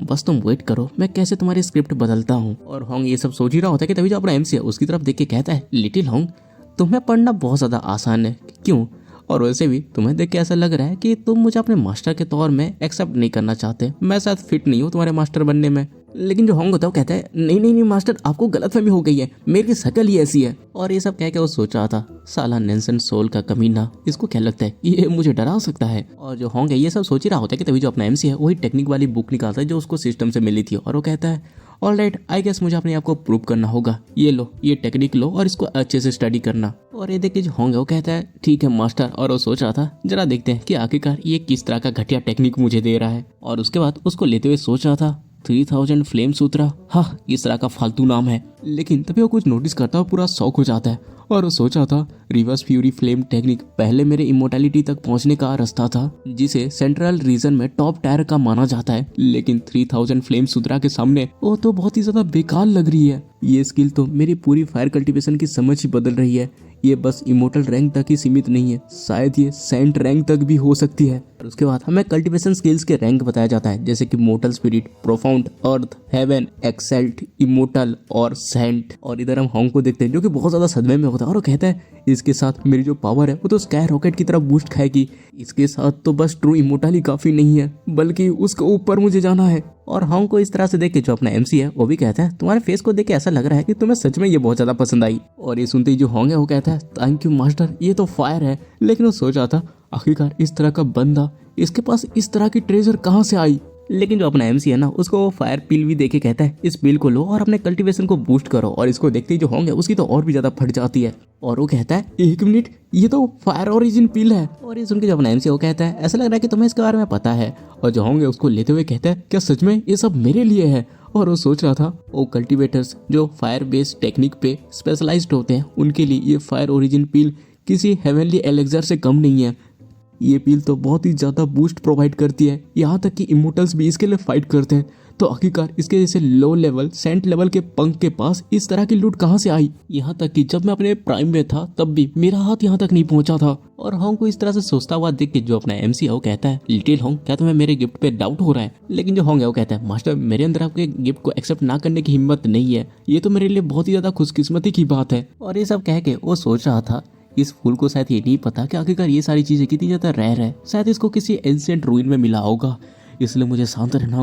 बस तुम वेट करो, मैं कैसे तुम्हारी स्क्रिप्ट बदलता हूँ। और होंग ये सब सोच ही रहा होता है कि तभी जो अपना एमसी है उसकी तरफ देख के कहता है, लिटिल होंग तुम्हें पढ़ना बहुत ज्यादा आसान है, क्यों? और वैसे भी तुम्हें देख के ऐसा लग रहा है कि तुम मुझे अपने मास्टर के तौर में एक्सेप्ट नहीं करना चाहते, मैं शायद फिट नहीं हूँ तुम्हारे मास्टर बनने में। लेकिन जो होंग होता है वो कहता है, नहीं मास्टर, आपको गलतफहमी हो गई है, मेरी शक्ल ही ऐसी है। और ये सब कह के वो सोच रहा था, साला नैनसन सोल का कमीना, इसको क्या लगता है ये मुझे डरा सकता है। और जो होंग है ये सब सोच ही रहा होता है कि तभी जो अपना एमसी है वही टेक्निक वाली बुक निकालता है जो उसको सिस्टम से मिली थी, और वो कहता है, ऑलराइट आई गेस मुझे अपने आप को प्रूव करना होगा, ये लो ये टेक्निक लो और इसको अच्छे से स्टडी करना। और ये देख के जो होंगे वो कहता है, ठीक है मास्टर। और वो सोच रहा था, जरा देखते हैं कि आखिरकार ये किस तरह का घटिया टेक्निक मुझे दे रहा है। और उसके बाद उसको लेते हुए सोच रहा था, 3000 फ्लेम सूत्रा, हाँ इस तरह का फालतू नाम है। लेकिन तभी वो कुछ नोटिस करता है और पूरा शौक हो जाता है। और वो सोचा था, रिवर्स फ्यूरी फ्लेम टेक्निक पहले मेरे इमोर्टैलिटी तक पहुंचने का रास्ता था, जिसे सेंट्रल रीजन में टॉप टायर का माना जाता है, लेकिन 3000 फ्लेम सूत्रा के सामने वो तो बहुत ही ज्यादा बेकार लग रही है। ये स्किल तो मेरी पूरी फायर कल्टीवेशन की समझ ही बदल रही है। ये बस इमोर्टल रैंक तक ही सीमित नहीं है, शायद ये सेंट रैंक तक भी हो सकती है। और उसके बाद हमें कल्टीवेशन स्किल्स के रैंक बताया जाता है, जैसे कि मोर्टल स्पिरिट, प्रोफाउंड, अर्थ, हेवन, एक्सेल्ट, इमोर्टल और सेंट। और इधर हम होंग को देखते हैं जो कि बहुत ज्यादा सदमे में होता है, और वो कहता है, इसके साथ मेरी जो पावर है वो तो स्काई रॉकेट की तरफ बूस्ट खाएगी, इसके साथ तो बस ट्रू इमोर्टल ही काफी नहीं है, बल्कि उसके ऊपर मुझे जाना है। और होंग को इस तरह से देख के जो अपना एमसी है वो भी कहता है तुम्हारे फेस को देख के ऐसा लग रहा है कि तुम्हें सच में ये बहुत ज्यादा पसंद आई। और ये सुनते ही जो होंग है वो कहता है थैंक यू मास्टर, ये तो फायर है। लेकिन वो सोच रहा था आखिरकार इस तरह का बंदा, इसके पास इस तरह की ट्रेजर कहाँ से आई। लेकिन जो अपना एमसी है ना उसको वो फायर पील भी देके कहता है इस पील को लो और अपने कल्टीवेशन को बूस्ट करो। और इसको देखते ही जो होंगे उसकी तो और भी ज्यादा फट जाती है और वो कहता है 1 मिनट, ये तो फायर ओरिजिन पील है। और ये सुन के जो अपना एमसी वो कहता है ऐसा लग रहा है कि तुम्हें इसके बारे में पता है। और जो होंगे उसको लेते हुए कहता है क्या सच में ये सब मेरे लिए है। और वो सोच रहा था वो कल्टीवेटर्स जो फायर बेस्ड टेक्निक पे स्पेशलाइज्ड होते हैं उनके लिए ये फायर ओरिजिन पील किसी हेवनली एलेक्सर से कम नहीं है। ये पील तो बहुत ही ज़्यादा बूस्ट प्रोवाइड करती है, यहाँ तक कि इमोर्टल्स भी इसके लिए फाइट करते हैं। तो आखिरकार इसके जैसे लो लेवल सेंट लेवल के पंख के पास इस तरह की लूट कहाँ से आई। यहाँ तक कि जब मैं अपने प्राइम में था तब भी मेरा हाथ यहाँ तक नहीं पहुँचा था। और होंग को इस तरह से सोचता हुआ देख के जो अपना एमसी है वो कहता है लिटिल होंग क्या तुम्हें मेरे गिफ्ट पे डाउट हो रहा है। लेकिन जो होंग है वो कहता है मास्टर मेरे अंदर आपके गिफ्ट को एक्सेप्ट ना करने की हिम्मत नहीं है, ये तो मेरे लिए बहुत ही ज्यादा खुशकिस्मती की बात है। और ये सब कह के वो सोच रहा था इस फूल को शायद ये नहीं पता कि आखिरकार ये सारी चीजें कितनी ज्यादा रेयर है, शायद इसको किसी एंशिएंट रूइन में मिला होगा, इसलिए मुझे शांत रहना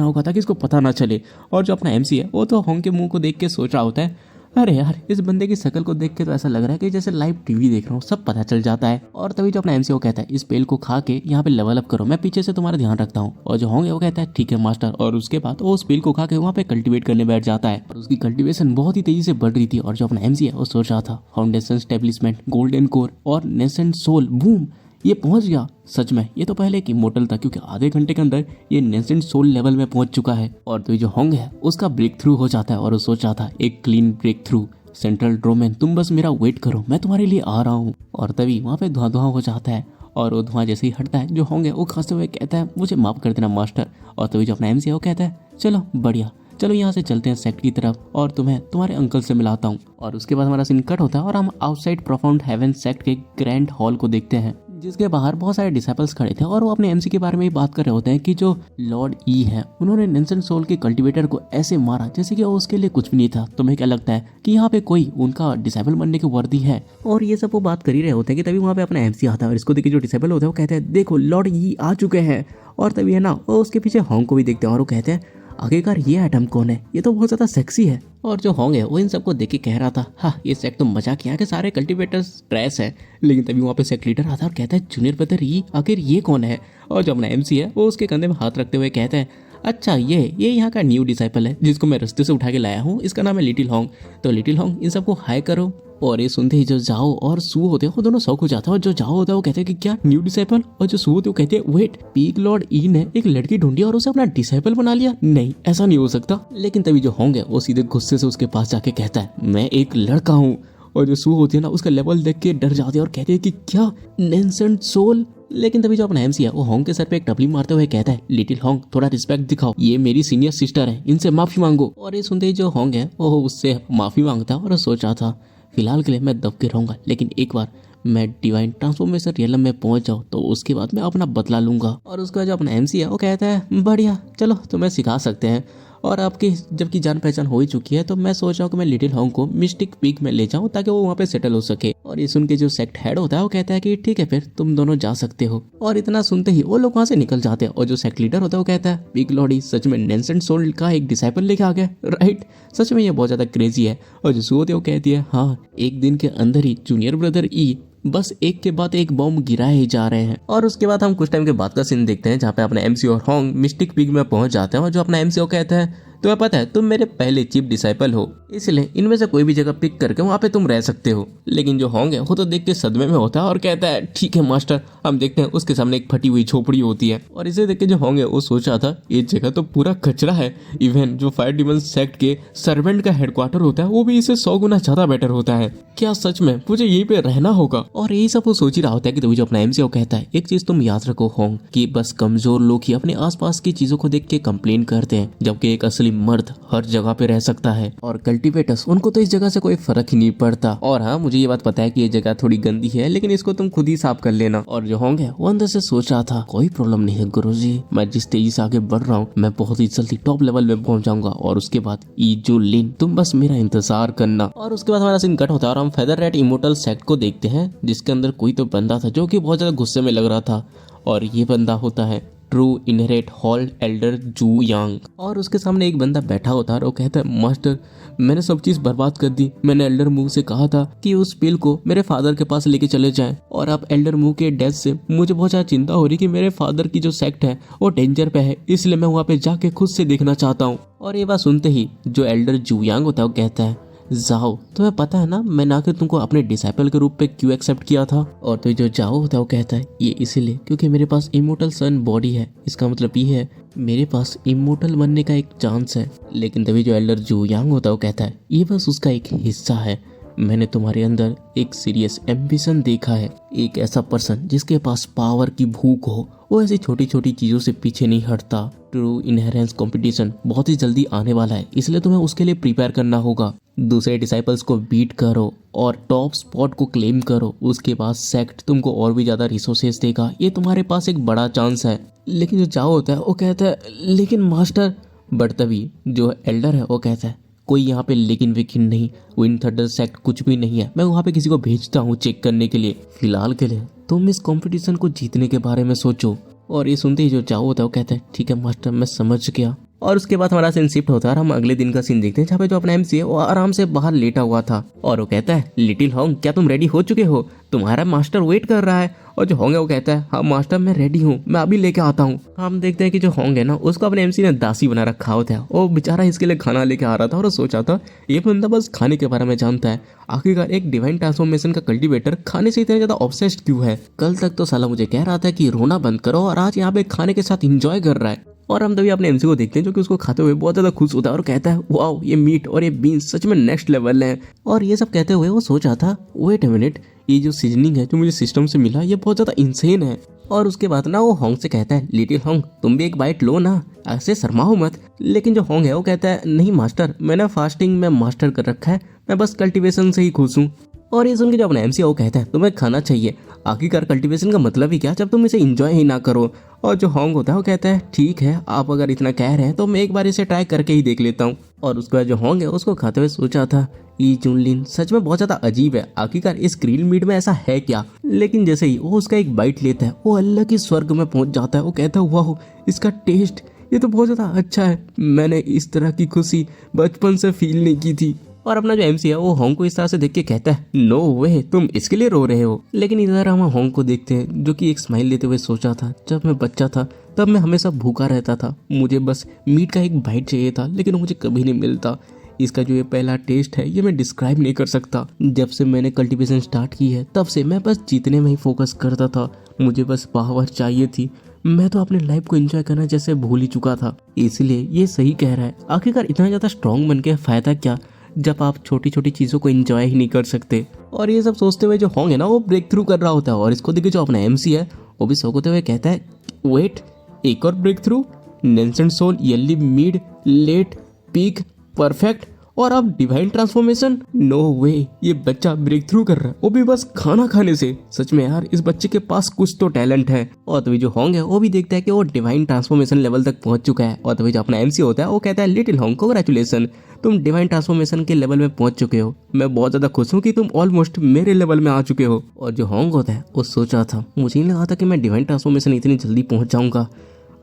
होगा ताकि इसको पता ना चले। और जो अपना एमसी है वो तो होंग के मुंह को देख के सोच रहा होता है अरे यार इस बंदे की शक्ल को देख के तो ऐसा लग रहा है कि जैसे लाइव टीवी देख रहा हूँ, सब पता चल जाता है। और तभी जो अपना एमसी वो कहता है इस पेल को खा के यहाँ पे लेवल अप करो, मैं पीछे से तुम्हारा ध्यान रखता हूँ। और जो होंगे वो कहता है ठीक है मास्टर। और उसके बाद वो उस पेल को खा के वहाँ पे कल्टीवेट करने बैठ जाता है और उसकी कल्टीवेशन बहुत ही तेजी से बढ़ रही थी। और जो अपना एमसी है वो सोच रहा था फाउंडेशन स्टेब्लिशमेंट गोल्डन कोर और नेसेंट सोल बूम ये पहुंच गया। सच में ये तो पहले एक इमोर्टल था क्योंकि आधे घंटे के अंदर ये नेसेंट सोल लेवल में पहुंच चुका है। और तो जो होंग है उसका ब्रेक थ्रू हो जाता है और वो सोच रहा था एक क्लीन ब्रेक थ्रू सेंट्रल ड्रोमेन, तुम बस मेरा वेट करो, मैं तुम्हारे लिए आ रहा हूँ। और तभी वहाँ पे धुआं हो जाता है और वो धुआं जैसे ही हटता है जो होंगे वो खांसते हुए कहता है मुझे माफ कर देना मास्टर। और तभी जो अपना एमसी है वो कहता है चलो बढ़िया, चलो यहाँ से चलते हैं सेक्ट की तरफ और तुम्हें तुम्हारे अंकल से मिलाता हूँ। और उसके बाद हमारा सीन कट होता है और हम आउटसाइड प्रोफाउंड हेवन सेक्ट के ग्रैंड हॉल को देखते हैं जिसके बाहर बहुत सारे डिसाइपल्स खड़े थे और वो अपने एमसी के बारे में बात कर रहे होते हैं कि जो लॉर्ड ई है उन्होंने नेसेंट सोल के कल्टीवेटर को ऐसे मारा जैसे कि वो उसके लिए कुछ भी नहीं था। तुम्हें क्या लगता है कि यहाँ पे कोई उनका डिसाइपल बनने के वर्दी है। और ये सब वो बात कर ही रहे होते हैं कि तभी वहाँ पे अपना एमसी आता है और इसको देख जो डिसाइपल होता है वो कहते हैं देखो लॉर्ड ई आ चुके हैं। और तभी है ना वो उसके पीछे होंग को भी देखते हैं और वो कहते हैं आखिरकार ये आइटम कौन है, ये तो बहुत ज्यादा सेक्सी है। और जो होंग है वो इन सबको देख के कह रहा था हाँ ये सेक्ट तो मजाक यहाँ के सारे कल्टीवेटर्स ट्रैश है। लेकिन तभी वहाँ पे सेक्ट लीडर आता है और कहता है जूनियर ब्रदर ई आखिर ये कौन है। और जो अपना एमसी है वो उसके कंधे में हाथ रखते हुए कहता है अच्छा ये यहाँ का न्यू डिसाइपल है जिसको मैं रास्ते से उठा के लाया हूँ, इसका नाम है लिटिल होंग। तो लिटिल होंग इन सबको हाई करो। और ये सुनते ही जो जाओ और सू होते हैं वो दोनों शौक हो जाता है। और जो जाओ होता है वो कहते हैं कि क्या न्यू डिसाइपल, और जो सू होते हैं वो कहते हैं वेट पीक लॉर्ड ई ने एक लड़की ढूंढी और उसे अपना डिसाइपल बना लिया, नहीं ऐसा नहीं हो सकता। लेकिन तभी जो होंगे वो सीधे गुस्से से उसके पास जाके कहता है मैं एक लड़का हूँ। और जो सू होती है ना उसका लेवल देख के डर जाते हैं और कहते हैं कि क्या नेसेंट सोल। लेकिन तभी जो अपना एमसी है वो होंग के सर पे एक टपली मारते हुए कहता है लिटिल होंग थोड़ा रिस्पेक्ट दिखाओ, ये मेरी सीनियर सिस्टर है, इनसे माफी मांगो। और ये सुनते ही जो होंग है वो उससे माफी मांगता और सोच रहा था फिलहाल के लिए मैं दब के रहूंगा, लेकिन एक बार मैं डिवाइन ट्रांसफॉर्मेशन रियलम में पहुंच जाऊं तो उसके बाद मैं अपना बदला लूंगा। और उसका जो अपना एमसी है वो कहता है बढ़िया चलो तुम्हें सिखा सकते हैं। और आपकी जबकि जान पहचान हो ही चुकी है तो मैं सोच रहा हूँ कि मैं लिटिल होंग को मिस्टिक पीक में ले जाऊँ ताकि वो वहाँ पे सेटल हो सके। और ये सुन के जो सेक्ट हेड होता है वो कहता है कि ठीक है फिर तुम दोनों जा सकते हो। और इतना सुनते ही वो लोग वहाँ से निकल जाते हैं। और जो सेक्ट लीडर होता है वो कहता है पीक लॉर्ड सच में नेसेंट सोल का एक डिसाइपल लेके आ गया, राइट सच में ये बहुत ज्यादा क्रेजी है। और जो सू होती है वो कहती है हाँ एक दिन के अंदर ही जूनियर ब्रदर ई बस एक के बाद एक बॉम्ब गिराए ही जा रहे हैं। और उसके बाद हम कुछ टाइम के बाद का सीन देखते हैं जहाँ पे अपना एमसी और होंग मिस्टिक पीक में पहुंच जाते हैं। और जो अपना एमसी वो कहता है तुम्हें पता है तुम मेरे पहले चीफ डिसाइपल हो, इसलिए इनमें से कोई भी जगह पिक करके वहाँ पे तुम रह सकते हो। लेकिन जो होंगे वो तो देख के सदमे में होता है और कहता है ठीक है मास्टर। हम देखते हैं उसके सामने एक फटी हुई झोपड़ी होती है और इसे देख के जो होंगे वो सोच रहा था ये जगह तो पूरा कचरा है, इवन जो फायर डिमन सेक्ट के सर्वेंट का हेडक्वार्टर होता है वो भी इसे 100 गुना ज्यादा बेटर होता है, क्या सच में मुझे यहीं पे रहना होगा। और यही सब वो सोच ही रहा होता है कि जो अपना एमसी वो कहता है एक चीज तुम याद रखो होंग कि बस कमजोर लोग ही अपने आसपास की चीजों को देख के कंप्लेन करते हैं, जबकि एक असली मर्द हर जगह पे रह सकता है। और कल्टीवेटर्स उनको तो इस जगह से कोई फर्क ही नहीं पड़ता। और हाँ मुझे ये बात पता है कि ये जगह थोड़ी गंदी है लेकिन इसको तुम खुद ही साफ कर लेना। और जो होंगे वो अंदर से सोच रहा था कोई प्रॉब्लम नहीं है गुरुजी, मैं जिस तेजी से आगे बढ़ रहा हूँ मैं बहुत ही जल्दी टॉप लेवल में पहुंच जाऊंगा। और उसके बाद ईजू लिन तुम बस मेरा इंतजार करना। और उसके बाद हमारा सीन कट होता है और हम फेदर रेड इमोर्टल सेक्ट को देखते हैं जिसके अंदर कोई तो बंदा था जो कि बहुत ज्यादा गुस्से में लग रहा था। और ये बंदा होता है ट्रू इनहेरेट हॉल एल्डर जू यांग। और उसके सामने एक बंदा बैठा होता है और वो कहता है मास्टर मैंने सब चीज बर्बाद कर दी। मैंने एल्डर मू से कहा था कि उस पिल को मेरे फादर के पास लेके चले जाएं और अब एल्डर मू के डेथ से मुझे बहुत ज्यादा चिंता हो रही कि मेरे फादर की जो सेक्ट है वो डेंजर पे है, इसलिए मैं वहाँ पे जाके खुद से देखना चाहता हूँ। और ये बात सुनते ही जो एल्डर जू यांग होता है वो कहता है जाओ तुम्हें पता है ना मैंने आखिर तुमको अपने डिसाइपल के रूप पे क्यों एक्सेप्ट किया था। और तो जो जाओ होता है वो कहता है ये इसीलिए क्योंकि मेरे पास इमोर्टल सन बॉडी है, इसका मतलब ये है मेरे पास इमोर्टल बनने का एक चांस है। लेकिन तभी जो एल्डर जू यांग होता है वो कहता है ये बस उसका एक हिस्सा है, मैंने तुम्हारे अंदर एक सीरियस एम्बिशन देखा है, एक ऐसा पर्सन जिसके पास पावर की भूख हो, वो ऐसी छोटी छोटी चीजों से पीछे नहीं हटता। ट्रू इनहेरेंस कंपटीशन बहुत ही जल्दी आने वाला है, इसलिए तुम्हें उसके लिए प्रिपेयर करना होगा। दूसरे डिसाइपल्स को बीट करो और टॉप स्पॉट को क्लेम करो, उसके बाद सेक्ट तुमको और भी ज्यादा रिसोर्सेज देगा, ये तुम्हारे पास एक बड़ा चांस है। लेकिन जो जाओ होता है वो कहता है लेकिन मास्टर, बट तभी जो एल्डर है वो कहता है कोई यहाँ पे लेकिन वेकिन नहीं, विंड थंडर सेक्ट कुछ भी नहीं है, मैं वहाँ पे किसी को भेजता हूँ चेक करने के लिए, फिलहाल के लिए तुम इस कंपटीशन को जीतने के बारे में सोचो। और ये सुनते ही जो चाहो होता है वो कहता है ठीक है मास्टर मैं समझ गया। और उसके बाद हमारा सीन शिफ्ट होता है और हम अगले दिन का सीन देखते हैं जहाँ पे जो अपना एमसी है वो आराम से बाहर लेटा हुआ था और वो कहता है लिटिल होंग क्या तुम रेडी हो चुके हो, तुम्हारा मास्टर वेट कर रहा है। और जो होंग है वो कहता है हाँ मास्टर मैं रेडी हूँ, मैं अभी लेके आता हूँ। हम देखते हैं कि जो होंग है ना उसको अपने एमसी ने दासी बना रखा होता है, वो बेचारा इसके लिए खाना लेके आ रहा था और सोचा था ये बंदा बस खाने के बारे में जानता है, आखिरकार एक डिवाइन ट्रांसफॉर्मेशन का कल्टीवेटर खाने से इतना ज्यादा ऑब्सेस्ड क्यों है। कल तक तो साला मुझे कह रहा था कि रोना बंद करो और आज यहाँ पे खाने के साथ इंजॉय कर रहा है। और हम तभी अपने एमसी को देखते हैं जो कि उसको खाते हुए बहुत ज्यादा खुश होता है और कहता है वाओ ये मीट और ये बीन्स सच में नेक्स्ट लेवल है। और ये सब कहते हुए वो सोचा था वेट अ मिनट, ये जो सीजनिंग है जो मुझे सिस्टम से मिला ये बहुत ज्यादा इंसेन है। और उसके बाद ना वो होंग से कहता है लिटिल होंग तुम भी एक बाइट लो ना, ऐसे शर्माओ मत। लेकिन जो होंग है वो कहता है नहीं मास्टर मैंने फास्टिंग में मास्टर कर रखा है, मैं बस कल्टीवेशन से ही खुश हूँ। और ये सुन के जो अपना एमसी है वो कहता है तुम्हें खाना चाहिए, आखिरकार कल्टीवेशन का मतलब ही क्या जब तुम इसे एंजॉय ही ना करो। और जो होंग होता है वो कहता है ठीक है आप अगर इतना कह रहे हैं तो मैं एक बार इसे ट्राई करके ही देख लेता हूँ। और उसके बाद जो होंग है उसको खाते हुए सोचा था ये जुनलिन सच में बहुत ज्यादा अजीब है, आखिरकार इस ग्रिल मीट में ऐसा है क्या। लेकिन जैसे ही वो उसका एक बाइट लेता है वो अल्लाह की स्वर्ग में पहुंच जाता है, वो कहता है वाह इसका टेस्ट ये तो बहुत ज्यादा अच्छा है, मैंने इस तरह की खुशी बचपन से फील नहीं की थी। और अपना जो एमसी है वो होंग को इस तरह से देख के कहता है नो वे तुम इसके लिए रो रहे हो। लेकिन इधर हम होंग को देखते हैं जो कि एक स्माइल लेते हुए सोचा था जब मैं बच्चा था तब मैं हमेशा भूखा रहता था, मुझे बस मीट का एक बाइट चाहिए था लेकिन मुझे कभी नहीं मिलता, इसका जो ये पहला टेस्ट है ये मैं डिस्क्राइब नहीं कर सकता। जब से मैंने कल्टीवेशन स्टार्ट की है तब से मैं बस जीतने में ही फोकस करता था, मुझे बस पावर चाहिए थी, मैं तो अपने लाइफ को एंजॉय करना जैसे भूल ही चुका था। इसलिए ये सही कह रहा है, आखिरकार इतना ज्यादा स्ट्रॉन्ग बन के फायदा क्या जब आप छोटी छोटी चीजों को एंजॉय ही नहीं कर सकते। और ये सब सोचते हुए जो होंगे ना वो ब्रेक थ्रू कर रहा होता है और इसको देखे जो अपना एमसी है वो भी सोचते हुए कहता है वेट एक और ब्रेक थ्रू, नेंसेंट सोल येली मिड लेट पीक परफेक्ट और अब डिवाइन ट्रांसफॉर्मेशन, नो वे ये बच्चा ब्रेक थ्रू कर रहा है वो भी बस खाना खाने से। सच में यार इस बच्चे के पास कुछ तो टैलेंट है। और तभी जो होंग है वो भी देखता है कि वो डिवाइन ट्रांसफॉर्मेशन लेवल तक पहुंच चुका है। और तभी जो अपना एमसी होता है वो कहता है लिटिल होंग कांग्रेचुलेशन तुम डिवाइन ट्रांसफॉर्मेशन के लेवल में पहुंच चुके हो, मैं बहुत ज्यादा खुश हूँ कि तुम ऑलमोस्ट मेरे लेवल में आ चुके हो। और जो होंग होता है वो सोचा था मुझे नहीं लगा था कि मैं डिवाइन ट्रांसफॉर्मेशन इतनी जल्दी पहुंच जाऊंगा,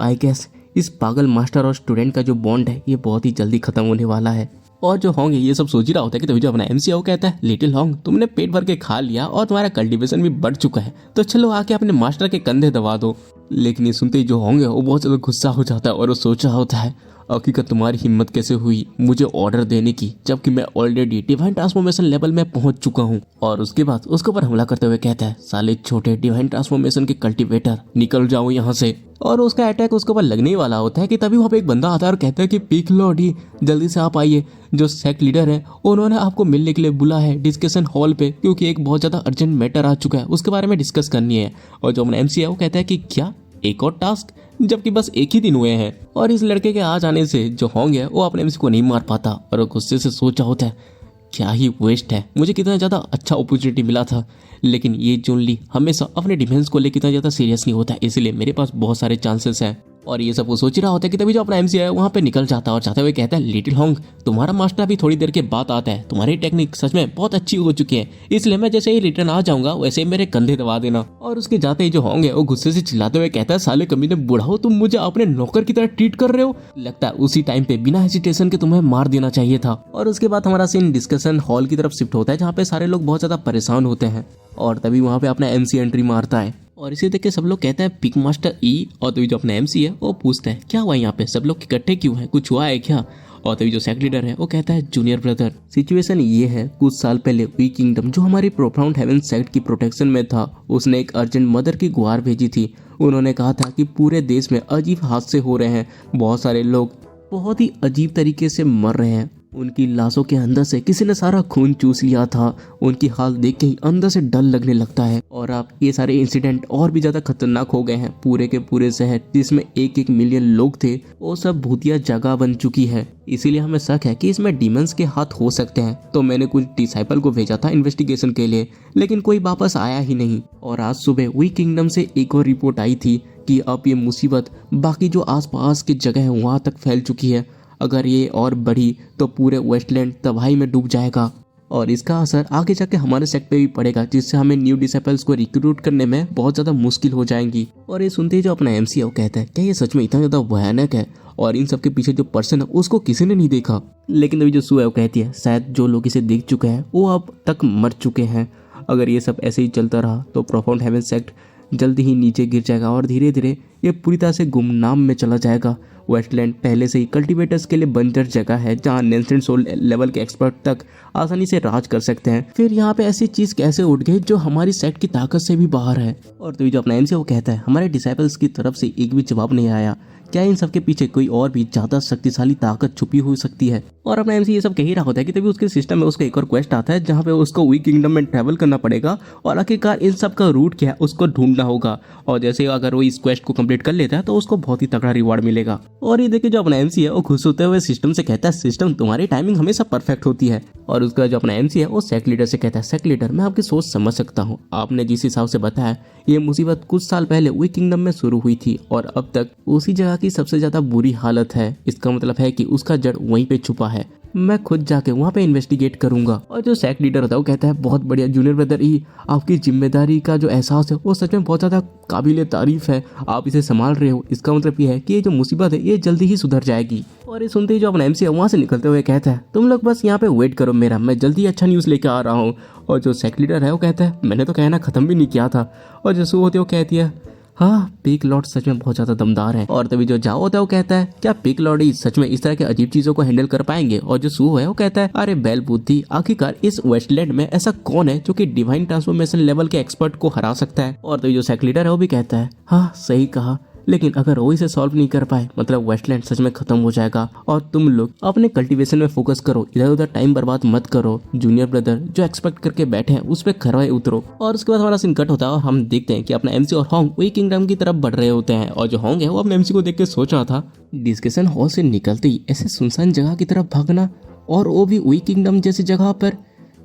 आई गेस इस पागल मास्टर और स्टूडेंट का जो बॉन्ड है ये बहुत ही जल्दी खत्म होने वाला है। और जो होंग ये सब सोच ही रहा होता है कि तभी जो अपना एमसी है वो कहता है लिटिल होंग तुमने पेट भर के खा लिया और तुम्हारा कल्टीवेशन भी बढ़ चुका है तो चलो आके अपने मास्टर के कंधे दबा दो। लेकिन ये सुनते ही जो होंगे वो बहुत ज्यादा गुस्सा हो जाता है और वो सोच रहा होता है आखिरकार तुम्हारी हिम्मत कैसे हुई मुझे ऑर्डर देने की जबकि मैं ऑलरेडी डिवाइन ट्रांसफॉर्मेशन लेवल में पहुंच चुका हूं। और उसके बाद उसके ऊपर हमला करते हुए कहता है साले छोटे डिवाइन ट्रांसफॉर्मेशन के कल्टीवेटर निकल जाओ यहाँ से। और उसका अटैक उसके ऊपर लगने ही वाला होता है कि तभी वहाँ पे एक बंदा आता है और कहता है कि पीक लॉर्डी जल्दी से आप आइए, जो सेक्ट लीडर है उन्होंने आपको मिलने के लिए बुला है डिस्कशन हॉल पे क्योंकि एक बहुत ज्यादा अर्जेंट मैटर आ चुका है उसके बारे में डिस्कस करनी है। और जो अपना एमसी है वो कहता है कि क्या एक और टास्क, जबकि बस एक ही दिन हुए हैं। और इस लड़के के आ जाने से जो होंग है वो अपने एमसी को नहीं मार पाता और वो गुस्से से सोचा होता है क्या ही वेस्ट है, मुझे कितना ज्यादा अच्छा अपॉर्चुनिटी मिला था। लेकिन ये जुनली हमेशा अपने डिफेंस को लेकर कितना ज्यादा सीरियस नहीं होता, इसलिए मेरे पास बहुत सारे चांसेस हैं। और ये सब वो सोच रहा होता है कि तभी जो अपना एमसी है वहाँ पे निकल जाता है और जाते हुए कहता है, लिटिल होंग, तुम्हारा मास्टर अभी थोड़ी देर के बाद आता है, तुम्हारी टेक्निक सच में बहुत अच्छी हो चुकी है, इसलिए मैं जैसे ही रिटर्न आ जाऊंगा वैसे ही मेरे कंधे दबा देना। और उसके जाते ही जो होंग है वो गुस्से से चिल्लाते हुए कहता है, साले कमीने बुढ़ाओ, तुम मुझे अपने नौकर की तरह ट्रीट कर रहे हो। लगता है उसी टाइम पे बिना हेजिटेशन के तुम्हें मार देना चाहिए था। और उसके बाद हमारा सीन डिस्कशन हॉल की तरफ शिफ्ट होता है जहाँ पे सारे लोग बहुत ज्यादा परेशान होते हैं और तभी वहाँ पे अपना एमसी एंट्री मारता है और इसे देख के सब लोग कहते हैं पिक मास्टर ई। और तभी जो अपना एमसी है वो पूछता है, क्या हुआ यहाँ पे, सब लोग इकट्ठे क्यों हैं, कुछ हुआ है क्या। और तभी जो सेक्ट लीडर है वो कहता है, जूनियर ब्रदर, सिचुएशन ये है, कुछ साल पहले वी किंगडम जो हमारी प्रोफाउंड हेवन सेक्ट की प्रोटेक्शन में था, उसने एक अर्जेंट मदर की गुहार भेजी थी। उन्होंने कहा था कि पूरे देश में अजीब हादसे हो रहे हैं, बहुत सारे लोग बहुत ही अजीब तरीके से मर रहे हैं, उनकी लाशों के अंदर से किसी ने सारा खून चूस लिया था। उनकी हालत देख के ही अंदर से डर लगने लगता है। और अब ये सारे इंसिडेंट और भी ज्यादा खतरनाक हो गए हैं। पूरे के पूरे शहर जिसमें 1-1 मिलियन लोग थे वो सब भूतिया जगह बन चुकी है। इसीलिए हमें शक है कि इसमें डीमंस के हाथ हो सकते हैं। तो मैंने कुछ डिसाइपल को भेजा था इन्वेस्टिगेशन के लिए, लेकिन कोई वापस आया ही नहीं। और आज सुबह वी किंगडम से एक और रिपोर्ट आई थी कि अब ये मुसीबत बाकी जो आसपास की जगह है वहां तक फैल चुकी है। अगर ये और बढ़ी तो पूरे वेस्टलैंड तबाही में डूब जाएगा और इसका असर आगे जाके हमारे सेक्ट पे भी पड़ेगा, जिससे हमें न्यू डिसाइपल्स को रिक्रूट करने में बहुत ज्यादा मुश्किल हो जाएंगी। और ये सुनते ही जो अपना एमसी है वो कहता है, क्या ये सच में इतना ज्यादा भयानक है और इन सब के पीछे जो पर्सन है उसको किसी ने नहीं देखा। लेकिन अभी जो सू है वो कहती है, शायद जो लोग इसे देख चुके हैं वो अब तक मर चुके हैं। अगर ये सब ऐसे ही चलता रहा तो प्रोफाउंड हेवन सेक्ट जल्दी ही नीचे गिर जाएगा और धीरे धीरे ये पूरी तरह से गुमनाम में चला जाएगा। वेस्टलैंड पहले से ही कल्टीवेटर्स के लिए बंजर जगह है जहाँ नेल्सन सोल लेवल के एक्सपर्ट तक आसानी से राज कर सकते हैं। फिर यहाँ पे ऐसी चीज कैसे उठ गई जो हमारी सेट की ताकत से भी बाहर है। और तो जो अपना एमसी वो कहता है, हमारे डिसाइपल्स की तरफ से एक भी जवाब नहीं आया, क्या इन सब के पीछे कोई और भी ज्यादा शक्तिशाली ताकत छुपी हो सकती है। और अपना एमसी ये सब कह ही रहा होता है कि तभी उसके सिस्टम में उसका एक और क्वेस्ट आता है जहाँ पे उसको वी किंगडम में ट्रैवल करना पड़ेगा और आखिरकार इन सब का रूट क्या है उसको ढूंढना होगा। और जैसे अगर वो इस क्वेस्ट को कंप्लीट कर लेता है तो उसको बहुत ही तगड़ा रिवार्ड मिलेगा। और ये देखिए जो अपना एमसी है वो खुश होते हुए सिस्टम से कहता है, सिस्टम तुम्हारी टाइमिंग हमेशा परफेक्ट होती है। और उसका जो अपना एमसी है वो सेक्ट लीडर से कहता है, सेक्ट लीडर, मैं आपकी सोच समझ सकता हूँ। आपने जिस हिसाब से बताया ये मुसीबत कुछ साल पहले वी किंगडम में शुरू हुई थी और अब तक उसी जगह की सबसे ज्यादा बुरी हालत है। इसका मतलब है कि उसका जड़ वहीं पे छुपा है। मैं खुद जाके वहाँ पे इन्वेस्टिगेट करूंगा। और जो सेक्ट लीडर होता है वो कहता है, बहुत बढ़िया जूनियर ब्रदर ई, आपकी जिम्मेदारी का जो एहसास है वो सच में बहुत ज्यादा काबिल तारीफ है। आप इसे संभाल रहे हो, इसका मतलब ये है कि ये जो मुसीबत है ये जल्दी ही सुधर जाएगी। और ये सुनते ही जो अपना एमसी है वहाँ से निकलते हुए कहता है, तुम लोग बस यहाँ पे वेट करो मेरा, मैं जल्दी अच्छा न्यूज़ लेकर आ रहा हूँ। और जो सेक्ट लीडर है वो कहता है, मैंने तो कहना खत्म भी नहीं किया था। और जो सू होती है वो कहती है, हाँ पिक लॉर्ड सच में बहुत ज्यादा दमदार है। और तभी जो जाओ होता है वो कहता है, क्या पिक लॉर्ड ही सच में इस तरह के अजीब चीजों को हैंडल कर पाएंगे। और जो सू है वो कहता है, अरे बैल बुद्धि, आखिरकार इस वेस्टलैंड में ऐसा कौन है जो कि डिवाइन ट्रांसफॉर्मेशन लेवल के एक्सपर्ट को हरा सकता है। और तभी जो सेक्ट लीडर है वो भी कहता है, हाँ सही कहा, लेकिन अगर वो इसे सॉल्व नहीं कर पाए मतलब वेस्टलैंड सच में खत्म हो जाएगा। और तुम लोग अपने कल्टीवेशन में फोकस करो, इधर उधर टाइम बर्बाद मत करो। जूनियर ब्रदर जो एक्सपेक्ट करके बैठे हैं उस पर खरवाए उतरो। और उसके बाद हमारा सीन कट होता है और हम देखते हैं कि अपना एमसी और होंग वी किंगडम की तरफ बढ़ रहे होते हैं। और जो होंग है वो अपने एमसी को देख के सोच रहा था, डिस्कशन हॉल से निकलते ही ऐसे सुनसान जगह की तरफ भागना और वो भी वी किंगडम जैसी जगह पर,